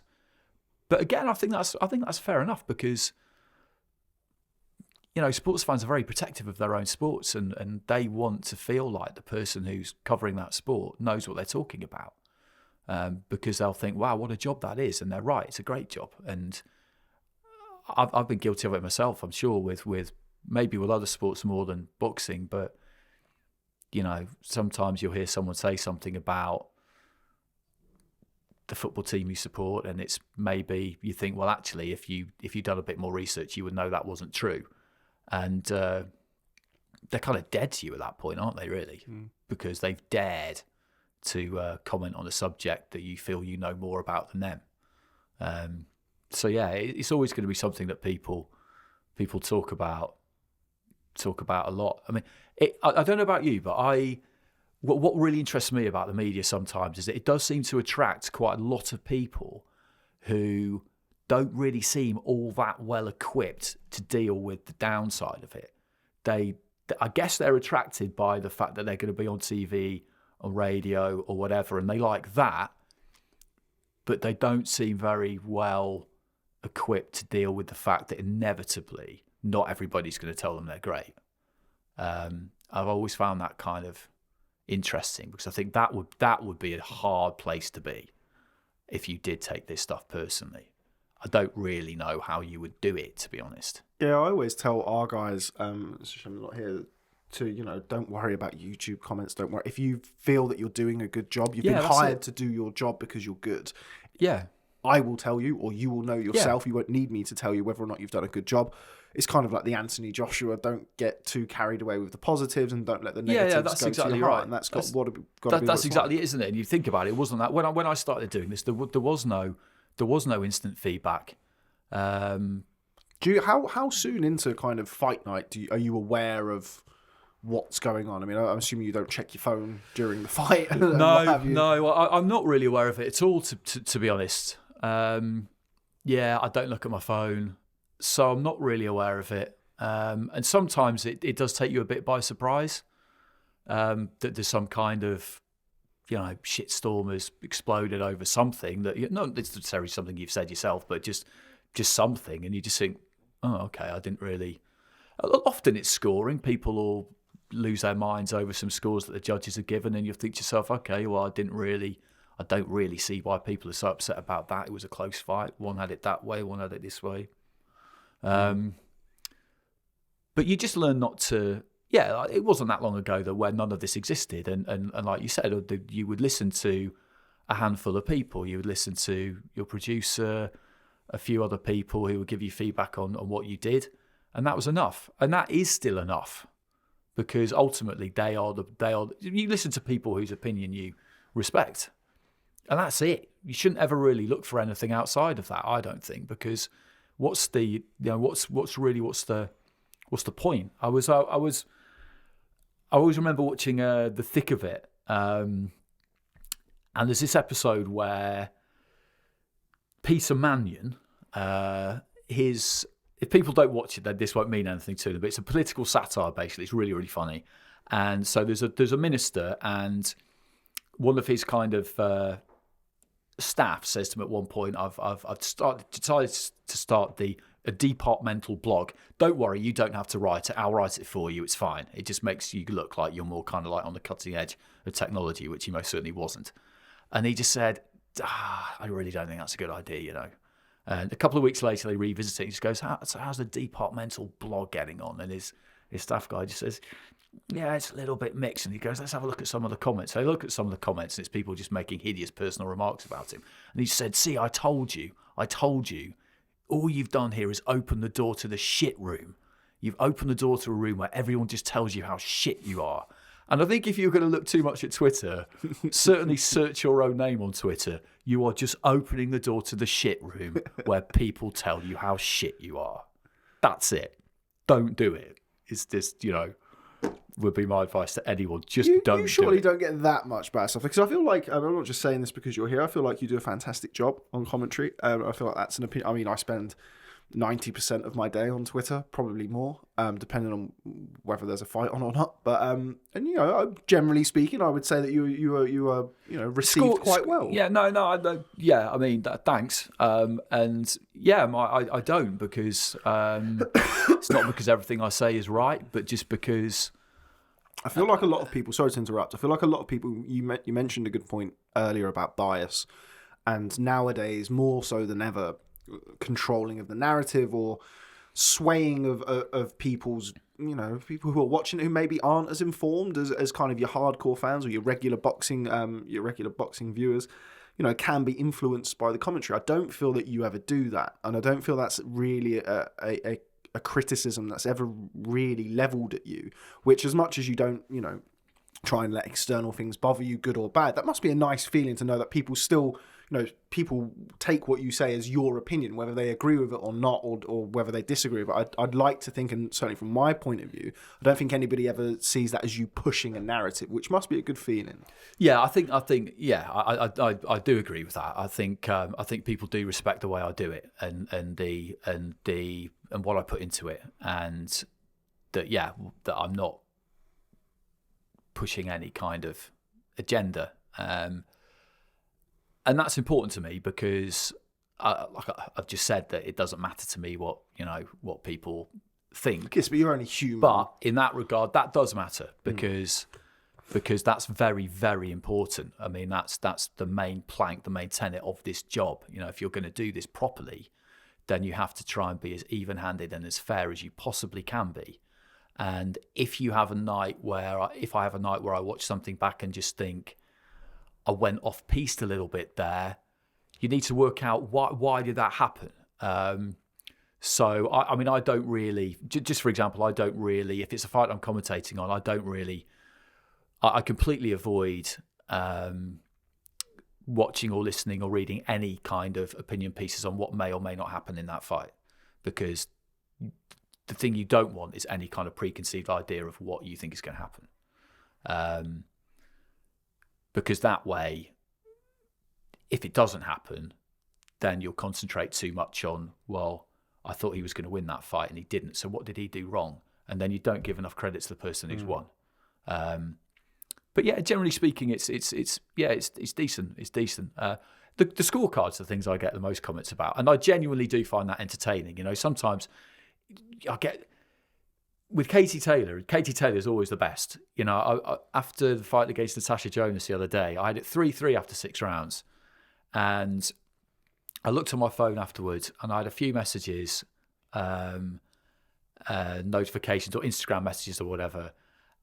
But again, I think that's fair enough, because sports fans are very protective of their own sports, and they want to feel like the person who's covering that sport knows what they're talking about, because they'll think, wow, what a job that is. And they're right, it's a great job. And I've been guilty of it myself, I'm sure, with maybe with other sports more than boxing. But, sometimes you'll hear someone say something about the football team you support, and it's maybe you think, well, actually, if you'd done a bit more research, you would know that wasn't true. And they're kind of dead to you at that point, aren't they, really? Because they've dared to comment on a subject that you feel you know more about than them. So yeah, it's always going to be something that people talk about a lot. I mean, I don't know about you, but what really interests me about the media sometimes is that it does seem to attract quite a lot of people who don't really seem all that well equipped to deal with the downside of it. I guess they're attracted by the fact that they're going to be on TV, on radio or whatever, and they like that, but they don't seem very well equipped to deal with the fact that inevitably not everybody's going to tell them they're great. I've always found that kind of interesting, because I think that would be a hard place to be if you did take this stuff personally. I don't really know how you would do it, to be honest. Yeah, I always tell our guys, I'm not here to, don't worry about YouTube comments. Don't worry. If you feel that you're doing a good job, you've been hired to do your job because you're good. Yeah. I will tell you, or you will know yourself. Yeah. You won't need me to tell you whether or not you've done a good job. It's kind of like the Anthony Joshua, don't get too carried away with the positives and don't let the negatives that's go exactly to your right. heart. And that's exactly it, isn't it? And you think about it, it wasn't that. When I started doing this, there was no there was no instant feedback. How soon into kind of fight night are you aware of what's going on? I mean, I'm assuming you don't check your phone during the fight. No, I'm not really aware of it at all, to be honest. I don't look at my phone, so I'm not really aware of it. And sometimes it does take you a bit by surprise, that there's some kind of, shitstorm has exploded over something that, not necessarily something you've said yourself, but just something, and you just think, oh, okay, I didn't really. Often it's scoring. People will lose their minds over some scores that the judges have given, and you think to yourself, okay, well, I don't really see why people are so upset about that. It was a close fight. One had it that way, one had it this way. But you just learn not to. Yeah, it wasn't that long ago where none of this existed, and like you said, you would listen to a handful of people. You would listen to your producer, a few other people who would give you feedback on what you did, and that was enough. And that is still enough, because ultimately they are. You listen to people whose opinion you respect, and that's it. You shouldn't ever really look for anything outside of that, I don't think, because what's the point? I always remember watching The Thick of It, and there's this episode where Peter Mannion, if people don't watch it, then this won't mean anything to them, but it's a political satire, basically. It's really, really funny. And so there's a minister, and one of his kind of staff says to him at one point, I've decided to start a departmental blog. Don't worry, you don't have to write it. I'll write it for you. It's fine. It just makes you look like you're more kind of like on the cutting edge of technology, which he most certainly wasn't. And he just said, I really don't think that's a good idea, And a couple of weeks later, they revisit it. He just goes, how's the departmental blog getting on? And his staff guy just says, yeah, it's a little bit mixed. And he goes, let's have a look at some of the comments. So they look at some of the comments, and it's people just making hideous personal remarks about him. And he said, see, I told you. All you've done here is open the door to the shit room. You've opened the door to a room where everyone just tells you how shit you are. And I think if you're going to look too much at Twitter, certainly search your own name on Twitter. You are just opening the door to the shit room where people tell you how shit you are. That's it. Don't do it. It's just, would be my advice to anyone. Just don't do it. You surely don't get that much bad stuff. Because I feel like, I'm not just saying this because you're here, I feel like you do a fantastic job on commentary. I feel like that's an opinion. I mean, I spend 90% of my day on Twitter, probably more, depending on whether there's a fight on or not. But generally speaking, I would say that you are received quite well. Yeah, I mean, thanks. And yeah, I don't, because it's not because everything I say is right, but just because I feel like a lot of people. Sorry to interrupt. I feel like a lot of people. You mentioned a good point earlier about bias, and nowadays more so than ever, controlling of the narrative or swaying of people's, people who are watching who maybe aren't as informed as kind of your hardcore fans or your regular boxing viewers, can be influenced by the commentary. I don't feel that you ever do that, and I don't feel that's really a criticism that's ever really leveled at you. Which, as much as you don't, try and let external things bother you, good or bad, that must be a nice feeling to know that people still. People take what you say as your opinion, whether they agree with it or not, or whether they disagree. But I'd like to think, and certainly from my point of view, I don't think anybody ever sees that as you pushing a narrative, which must be a good feeling. Yeah, I think, I do agree with that. I think people do respect the way I do it, and what I put into it, and that I'm not pushing any kind of agenda. And that's important to me because, like I've just said, that it doesn't matter to me what people think. Yes, but you're only human. But in that regard, that does matter because that's very, very important. I mean, that's the main plank, the main tenet of this job. If you're going to do this properly, then you have to try and be as even-handed and as fair as you possibly can be. And if I have a night where I watch something back and just think, I went off-piste a little bit there, you need to work out why did that happen. So, I don't really, just for example, if it's a fight I'm commentating on, I completely avoid watching or listening or reading any kind of opinion pieces on what may or may not happen in that fight, because the thing you don't want is any kind of preconceived idea of what you think is going to happen. Because that way, if it doesn't happen, then you'll concentrate too much on, well, I thought he was going to win that fight and he didn't. So what did he do wrong? And then you don't give enough credit to the person who's won. But yeah, generally speaking, it's decent. It's decent. The scorecards are the things I get the most comments about, and I genuinely do find that entertaining. You know, sometimes I get with Katie Taylor. Katie Taylor is always the best. You know, I, after the fight against Natasha Jonas the other day, I had it 3-3 after 6 rounds, and I looked on my phone afterwards, and I had a few messages, notifications or Instagram messages or whatever.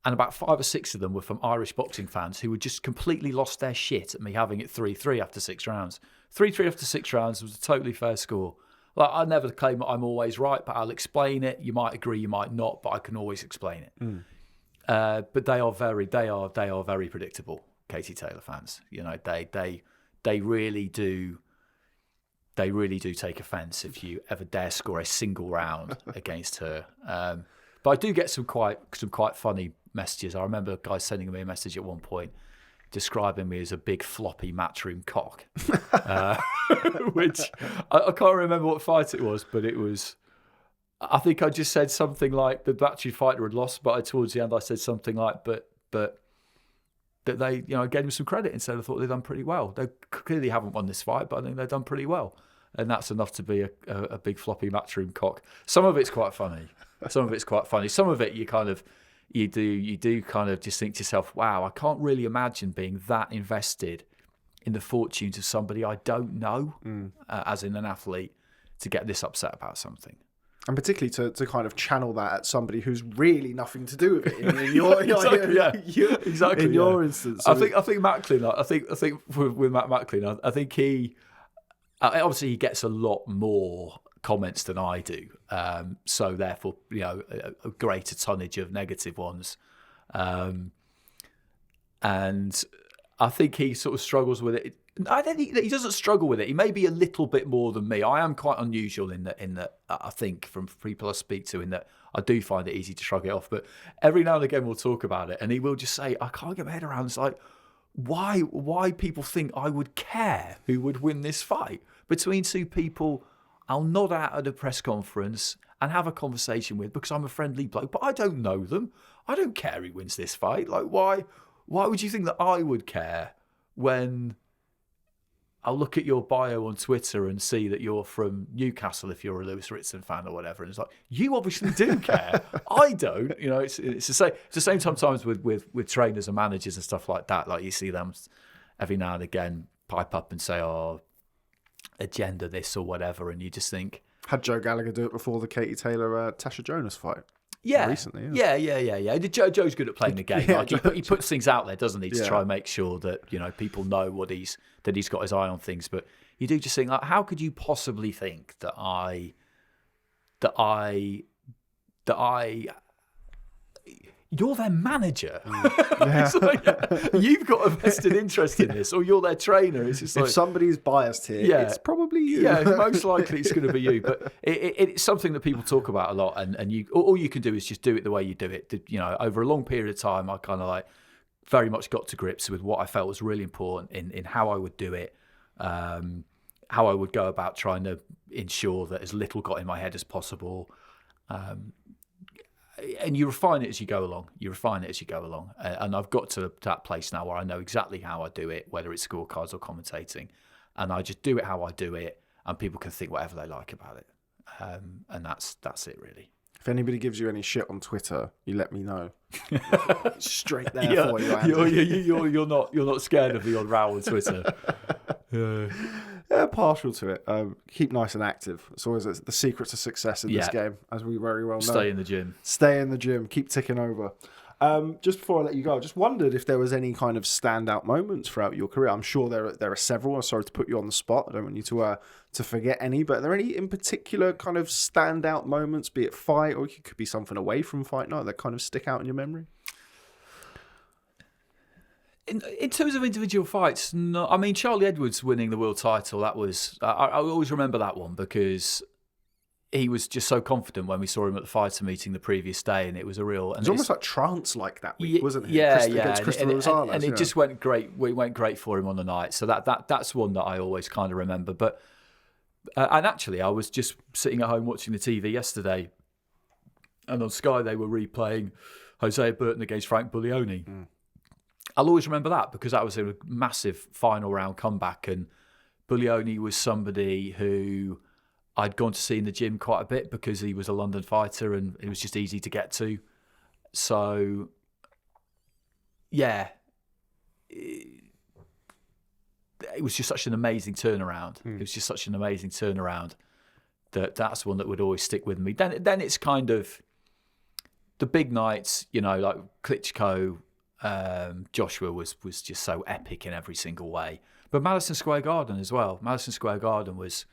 And about 5 or 6 of them were from Irish boxing fans who had just completely lost their shit at me having it 3-3 after 6 rounds. 3-3 after 6 rounds was a totally fair score. Like, I never claim that I'm always right, but I'll explain it. You might agree, you might not, but I can always explain it. But they are very predictable, Katie Taylor fans. You know, they really do. They really do take offence if you ever dare score a single round against her. But I do get some quite funny messages. I remember a guy sending me a message at one point describing me as a big floppy matchroom cock, which I can't remember what fight it was, but it was. I think I just said something like the matchroom fighter had lost, but towards the end I said something like, but that they, you know, gave him some credit and said I thought they'd done pretty well. They clearly haven't won this fight, but I think they've done pretty well. And that's enough to be a big floppy matchroom cock. Some of it's quite funny. Some of it you do kind of just think to yourself, wow, I can't really imagine being that invested in the fortunes of somebody I don't know, as in an athlete, to get this upset about something. And particularly to kind of channel that at somebody who's really nothing to do with it. In your, exactly. In your instance, I think Macklin. I think with Matt Macklin, I think he obviously he gets a lot more comments than I do. So therefore, you know, a greater tonnage of negative ones. And I think he sort of struggles with it. I don't think he doesn't struggle with it. He may be a little bit more than me. I am quite unusual in that I think from people I speak to, in that I do find it easy to shrug it off. But every now and again we'll talk about it, and he will just say, I can't get my head around. It's like, why people think I would care who would win this fight between two people I'll nod at a press conference and have a conversation with because I'm a friendly bloke, but I don't know them. I don't care who wins this fight. Like, why would you think that I would care when I'll look at your bio on Twitter and see that you're from Newcastle if you're a Lewis Ritson fan or whatever? And it's like, you obviously do care. I don't. You know, it's the same. It's the same sometimes with trainers and managers and stuff like that. Like, you see them every now and again pipe up and say, oh, agenda this or whatever, and you just think, had Joe Gallagher do it before the Katie Taylor Tasha Jonas fight? Yeah, recently. Yeah. Joe's good at playing the game. Like, he puts things out there, doesn't he, to try and make sure that, you know, people know that he's got his eye on things. But you do just think, like, how could you possibly think that you're their manager? It's like, you've got a vested interest in this, or you're their trainer. It's just like, if somebody's biased here, it's probably you. Yeah, most likely it's going to be you. But it's something that people talk about a lot, and you all you can do is just do it the way you do it. You know, over a long period of time, I kind of like very much got to grips with what I felt was really important in how I would do it, how I would go about trying to ensure that as little got in my head as possible. And you refine it as you go along. And I've got to that place now where I know exactly how I do it, whether it's scorecards or commentating. And I just do it how I do it, and people can think whatever they like about it. And that's it, really. If anybody gives you any shit on Twitter, you let me know. Straight there for you, Andy. You're not scared of the odd row on Twitter. Yeah, partial to it. Keep nice and active. It's always the secret to success in this game, as we very well know. Stay in the gym. Keep ticking over. Just before I let you go, I just wondered if there was any kind of standout moments throughout your career. I'm sure there are several. I'm sorry to put you on the spot. I don't want you to forget any. But are there any in particular kind of standout moments, be it fight or it could be something away from fight night, that kind of stick out in your memory? In terms of individual fights, no. I mean, Charlie Edwards winning the world title, that was... I always remember that one because he was just so confident when we saw him at the fighter meeting the previous day, and it was a real... It was almost like trance-like that week, wasn't it? Yeah, Against Christopher Rosales. And it just went great. It went great for him on the night. So that's one that I always kind of remember. But and actually, I was just sitting at home watching the TV yesterday, and on Sky they were replaying Hosea Burton against Frank Buglioni. I'll always remember that because that was a massive final round comeback, and Buglioni was somebody who I'd gone to see in the gym quite a bit because he was a London fighter and it was just easy to get to. So, yeah, it was just such an amazing turnaround. It was just such an amazing turnaround that's one that would always stick with me. Then it's kind of the big nights, like Klitschko, Joshua was just so epic in every single way. But Madison Square Garden as well. Madison Square Garden was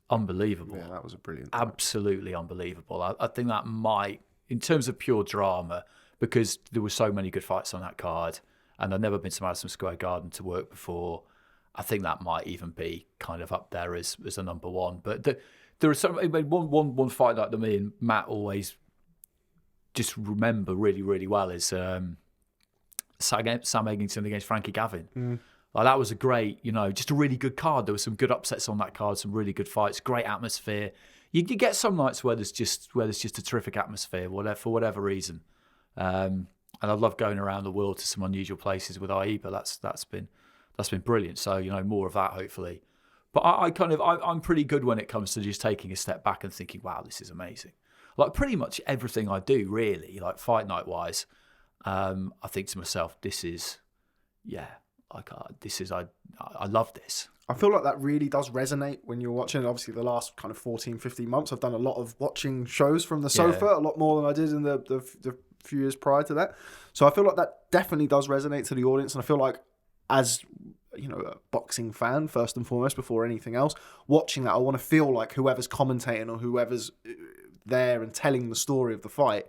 unbelievable. Yeah, that was a brilliant fight. Absolutely unbelievable. I think that might, in terms of pure drama, because there were so many good fights on that card, and I'd never been to Madison Square Garden to work before, I think that might even be kind of up there as a number one. But there are some one fight like that me and Matt always just remember really, really well is Sam Egginton against Frankie Gavin. Like that was a great, just a really good card. There were some good upsets on that card, some really good fights, great atmosphere. You get some nights where there's just a terrific atmosphere, for whatever reason. And I love going around the world to some unusual places with AIBA. That's been brilliant. So more of that hopefully. But I'm pretty good when it comes to just taking a step back and thinking, wow, this is amazing. Like pretty much everything I do, really, like fight night wise, I think to myself, I love this. I feel like that really does resonate when you're watching. Obviously, the last kind of 14, 15 months, I've done a lot of watching shows from the sofa, a lot more than I did in the few years prior to that. So I feel like that definitely does resonate to the audience. And I feel like as, a boxing fan, first and foremost, before anything else, watching that, I want to feel like whoever's commentating or whoever's there and telling the story of the fight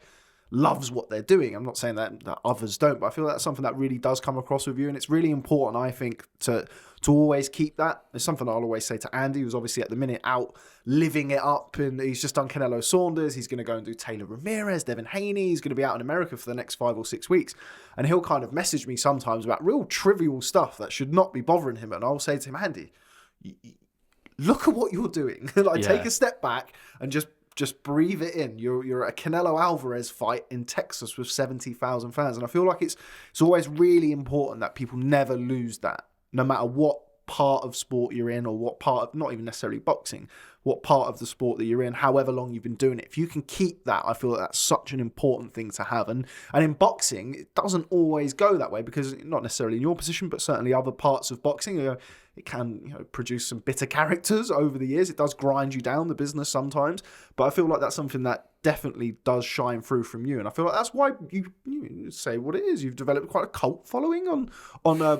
loves what they're doing. I'm not saying that others don't, but I feel that's something that really does come across with you, and it's really important, I think, to always keep that. It's something I'll always say to Andy, who's obviously at the minute out living it up, and he's just done Canelo Saunders. He's going to go and do Taylor Ramirez, Devin Haney. He's going to be out in America for the next 5 or 6 weeks, and he'll kind of message me sometimes about real trivial stuff that should not be bothering him, and I'll say to him, Andy, look at what you're doing. Take a step back and just breathe it in. You're at a Canelo Alvarez fight in Texas with 70,000 fans. And I feel like it's always really important that people never lose that, no matter what part of sport you're in or what part of, not even necessarily boxing, what part of the sport that you're in, however long you've been doing it. If you can keep that, I feel like that's such an important thing to have. And in boxing, it doesn't always go that way because not necessarily in your position, but certainly other parts of boxing, it can produce some bitter characters over the years. It does grind you down, the business sometimes. But I feel like that's something that definitely does shine through from you. And I feel like that's why you say what it is. You've developed quite a cult following on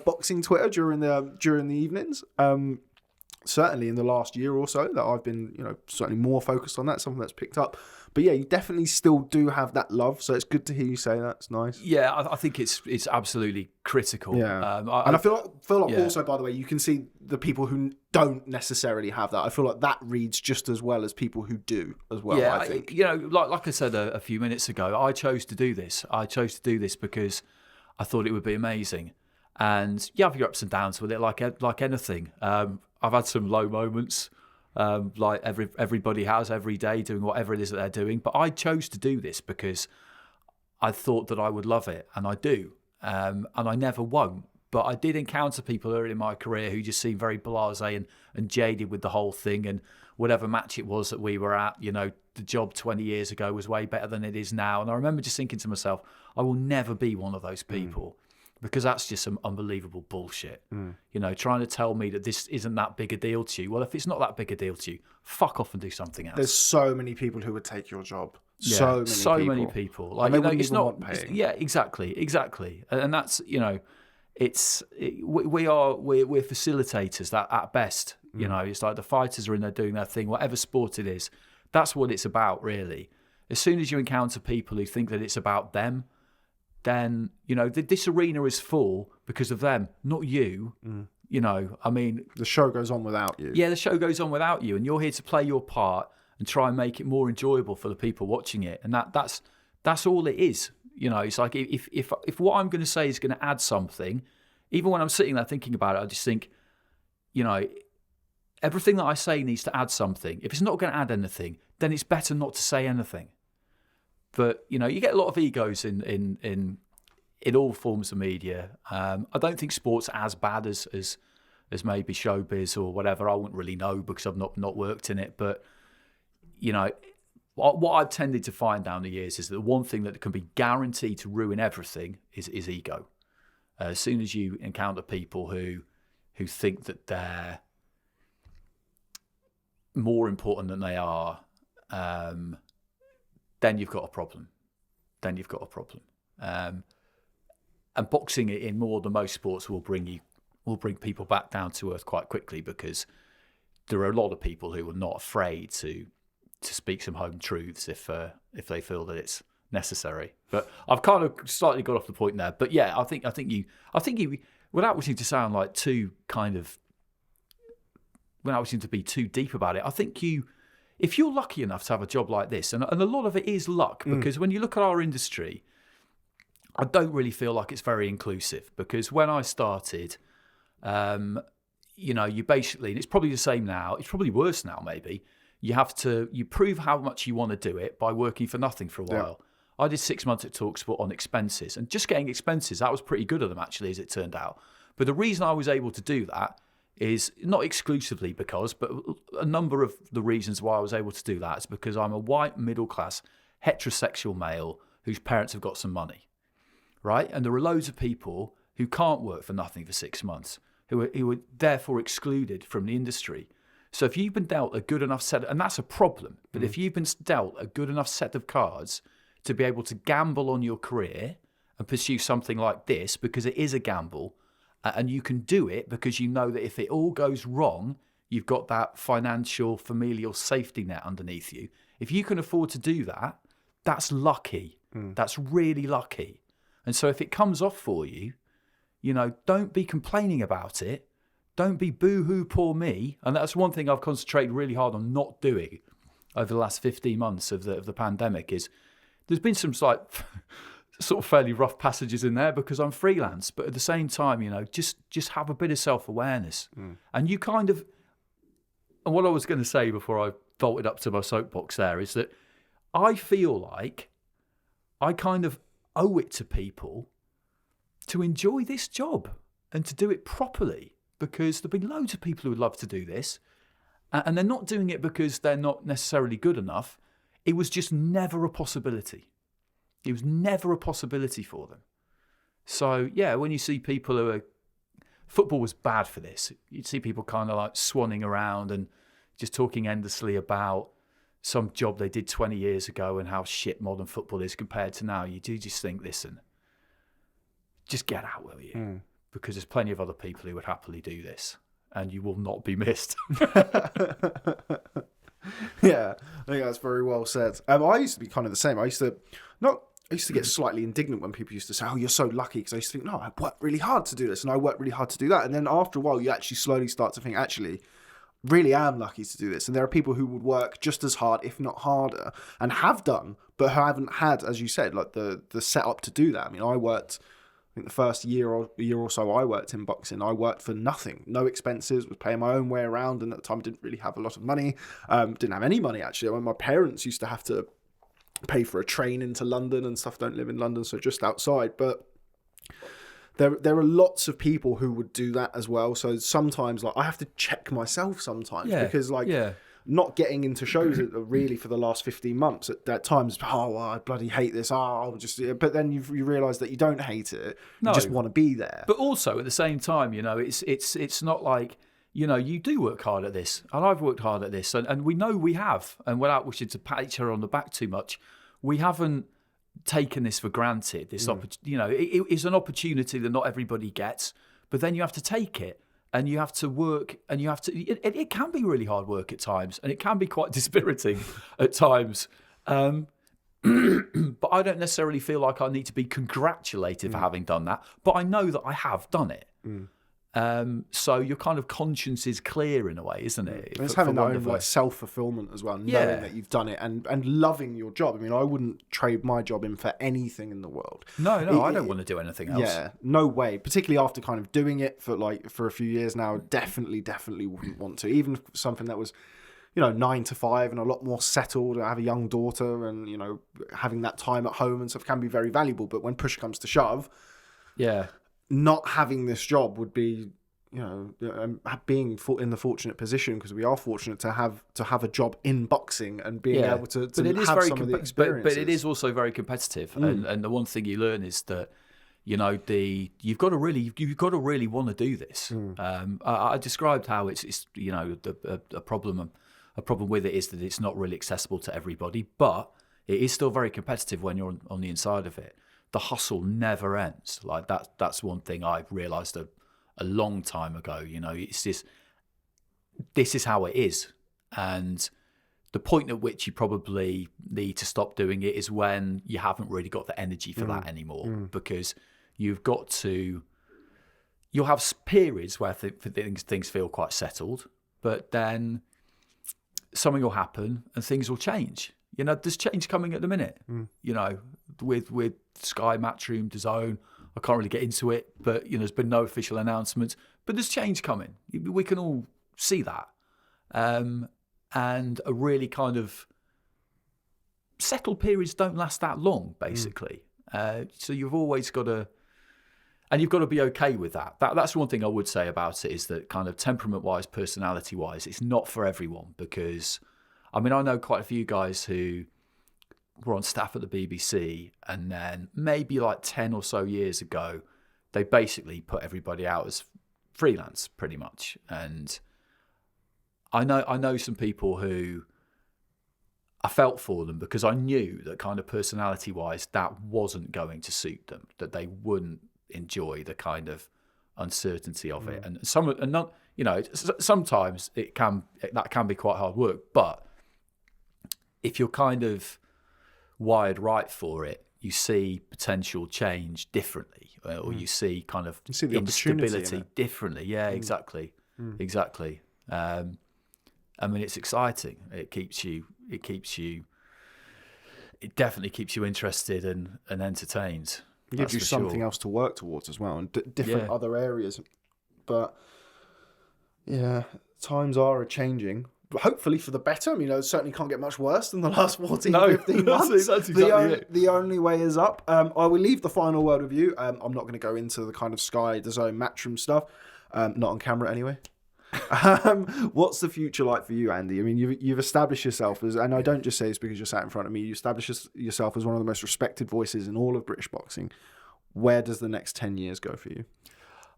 boxing Twitter during the evenings. Certainly in the last year or so that I've been, certainly more focused on that, something that's picked up. But yeah, you definitely still do have that love. So it's good to hear you say that. It's nice. Yeah, I think it's absolutely critical. Yeah. And I feel like also, by the way, you can see the people who don't necessarily have that. I feel like that reads just as well as people who do as well, yeah, I think. Like I said a few minutes ago, I chose to do this. I chose to do this because I thought it would be amazing. And you have your ups and downs with it, like anything. I've had some low moments, like everybody has every day doing whatever it is that they're doing. But I chose to do this because I thought that I would love it, and I do. And I never won't. But I did encounter people early in my career who just seemed very blasé and jaded with the whole thing. And whatever match it was that we were at, the job 20 years ago was way better than it is now. And I remember just thinking to myself, I will never be one of those people. Because that's just some unbelievable bullshit. Trying to tell me that this isn't that big a deal to you. Well, if it's not that big a deal to you, fuck off and do something else. There's so many people who would take your job. Yeah, so many people. Like, and they wouldn't even want paying. Yeah, exactly. And that's, we're facilitators that at best. It's like the fighters are in there doing their thing, whatever sport it is. That's what it's about, really. As soon as you encounter people who think that it's about them, then, this arena is full because of them, not you. I mean... The show goes on without you. Yeah, the show goes on without you, and you're here to play your part and try and make it more enjoyable for the people watching it. And that's all it is. It's like if what I'm going to say is going to add something, even when I'm sitting there thinking about it, I just think, everything that I say needs to add something. If it's not going to add anything, then it's better not to say anything. But, you get a lot of egos in all forms of media. I don't think sport's as bad as maybe showbiz or whatever. I wouldn't really know because I've not worked in it. But, what I've tended to find down the years is that the one thing that can be guaranteed to ruin everything is ego. As soon as you encounter people who think that they're more important than they are, then you've got a problem. And boxing in more than most sports will bring people back down to earth quite quickly, because there are a lot of people who are not afraid to speak some home truths if they feel that it's necessary. But I've kind of slightly got off the point there. But yeah, I think you, without wishing to sound like without wishing to be too deep about it, I think if you're lucky enough to have a job like this, and a lot of it is luck, because when you look at our industry, I don't really feel like it's very inclusive. Because when I started, you basically, and it's probably the same now, it's probably worse now maybe, you prove how much you want to do it by working for nothing for a while. Yeah. I did 6 months at TalkSport on expenses, and just getting expenses, that was pretty good of them actually, as it turned out. But the reason I was able to do that is not exclusively because, but a number of the reasons why I was able to do that is because I'm a white, middle-class, heterosexual male whose parents have got some money, right? And there are loads of people who can't work for nothing for 6 months, who are therefore excluded from the industry. So if you've been dealt a good enough set, and that's a problem, but if you've been dealt a good enough set of cards to be able to gamble on your career and pursue something like this, because it is a gamble, and you can do it because you know that if it all goes wrong, you've got that financial, familial safety net underneath you. If you can afford to do that, that's lucky. That's really lucky. And so if it comes off for you, don't be complaining about it. Don't be boo-hoo, poor me. And that's one thing I've concentrated really hard on not doing over the last 15 months of the pandemic, is there's been some sort of fairly rough passages in there because I'm freelance. But at the same time, just have a bit of self-awareness. And you kind of... And what I was going to say before I vaulted up to my soapbox there is that I feel like I kind of owe it to people to enjoy this job and to do it properly, because there've been loads of people who would love to do this, and they're not doing it because they're not necessarily good enough. It was just never a possibility. It was never a possibility for them. So, yeah, when you see people who are... Football was bad for this. You'd see people kind of like swanning around and just talking endlessly about some job they did 20 years ago and how shit modern football is compared to now. You do just think, listen, just get out, will you? Because there's plenty of other people who would happily do this, and you will not be missed. Yeah, I think that's very well said. I used to be kind of the same. I used to get slightly indignant when people used to say, "Oh, you're so lucky," because I used to think, "No, I worked really hard to do this, and I worked really hard to do that." And then after a while, you actually slowly start to think, actually, really am lucky to do this. And there are people who would work just as hard, if not harder, and have done, but haven't had, as you said, like the setup to do that. I mean, I worked... I think the first year or so I worked in boxing, I worked for nothing, no expenses, was paying my own way around, and at the time I didn't really have a lot of money, didn't have any money actually. I mean, my parents used to have to pay for a train into London and stuff. Don't live in London, so just outside. But there are lots of people who would do that as well. So sometimes, like, I have to check myself sometimes, because not getting into shows really for the last 15 months at times, I bloody hate this. I'll just... But then you realise that you don't hate it. You just want to be there. But also at the same time, it's not like, you do work hard at this, and I've worked hard at this, and we know we have. And without wishing to pat each other on the back too much, we haven't taken this for granted. This it is an opportunity that not everybody gets, but then you have to take it. And you have to work, and you have to... It can be really hard work at times, and it can be quite dispiriting at times. But I don't necessarily feel like I need to be congratulated for having done that. But I know that I have done it. So your kind of conscience is clear in a way, isn't it? It's having that own like self-fulfillment as well, knowing that you've done it and loving your job. I mean, I wouldn't trade my job in for anything in the world. No, I don't want to do anything else. Yeah, no way. Particularly after kind of doing it for a few years now, definitely wouldn't want to. Even something that was, 9 to 5 and a lot more settled. I have a young daughter, and having that time at home and stuff can be very valuable. But when push comes to shove, not having this job would be, being in the fortunate position, because we are fortunate to have a job in boxing and being able to have some of the experiences. But it is also very competitive, and the one thing you learn is that you've got to really want to do this. I described how it's a problem with it is that it's not really accessible to everybody, but it is still very competitive when you're on the inside of it. The hustle never ends. Like that's one thing I realised a long time ago. It's this is how it is, and the point at which you probably need to stop doing it is when you haven't really got the energy for that anymore, because you'll have periods where things feel quite settled, but then something will happen and things will change. There's change coming at the minute. With Sky, Matchroom, DAZN. I can't really get into it, but there's been no official announcements. But there's change coming. We can all see that, and a really kind of settled periods don't last that long, basically. So you've always got to, and you've got to be okay with that. That's one thing I would say about it, is that kind of temperament-wise, personality-wise, it's not for everyone, because I know quite a few guys who were on staff at the BBC, and then maybe like 10 or so years ago, they basically put everybody out as freelance, pretty much. And I know some people who I felt for them, because I knew that kind of personality-wise, that wasn't going to suit them, that they wouldn't enjoy the kind of uncertainty of it. And sometimes that can be quite hard work, but if you're kind of wired right for it, you see potential change differently, or you see kind of instability differently. Yeah, exactly. It's exciting. It definitely keeps you interested and entertained. It gives you something else to work towards as well, and different other areas. But yeah, times are changing. Hopefully for the better. It certainly can't get much worse than the last 14, 15 months. That's exactly it. The only way is up. I will leave the final word with you. I'm not going to go into the kind of Sky, DAZN, Matchroom stuff. Not on camera anyway. What's the future like for you, Andy? You've established yourself as, and I don't just say this because you're sat in front of me, you established yourself as one of the most respected voices in all of British boxing. Where does the next 10 years go for you?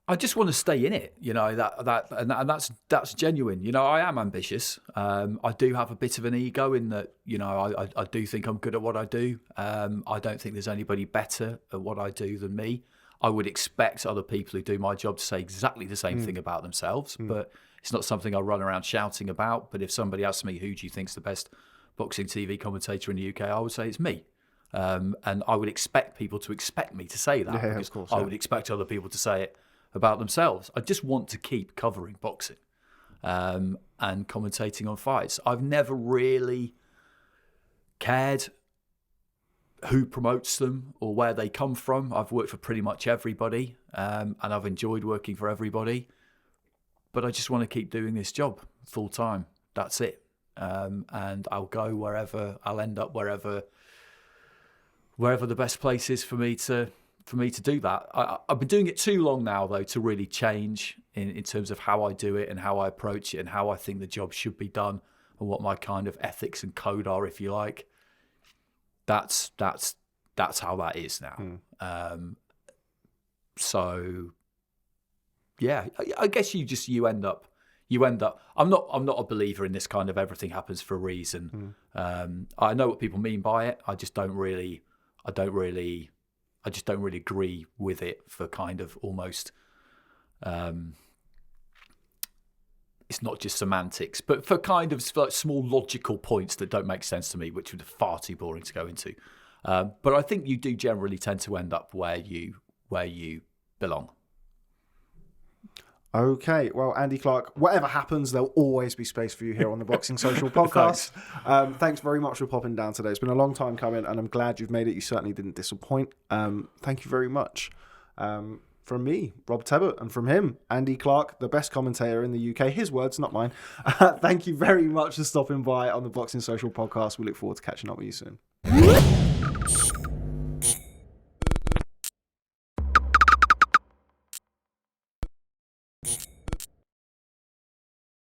I just want to stay in it, and that's genuine. I am ambitious. I do have a bit of an ego in that, I do think I'm good at what I do. I don't think there's anybody better at what I do than me. I would expect other people who do my job to say exactly the same thing about themselves, but it's not something I run around shouting about. But if somebody asks me, who do you think's the best boxing TV commentator in the UK, I would say it's me. And I would expect people to expect me to say that, because of course, I would expect other people to say it about themselves. I just want to keep covering boxing and commentating on fights. I've never really cared who promotes them or where they come from. I've worked for pretty much everybody, and I've enjoyed working for everybody, but I just want to keep doing this job full time. That's it. And I'll go wherever, I'll end up wherever the best place is for me to do that. I've been doing it too long now, though, to really change in terms of how I do it and how I approach it and how I think the job should be done and what my kind of ethics and code are, if you like. That's how that is now. So yeah, I guess you end up. I'm not a believer in this kind of everything happens for a reason. I know what people mean by it. I just don't really agree with it for kind of almost. it's not just semantics, but for kind of like small logical points that don't make sense to me, which are far too boring to go into. But I think you do generally tend to end up where you belong. Okay, well, Andy Clarke, whatever happens, there'll always be space for you here on the Boxing Social podcast. Thanks very much for popping down today. It's been a long time coming, and I'm glad you've made it. You certainly didn't disappoint. Thank you very much. From me, Rob Tebbutt, and from him, Andy Clarke, the best commentator in the UK. His words, not mine. Thank you very much for stopping by on the Boxing Social podcast. We look forward to catching up with you soon.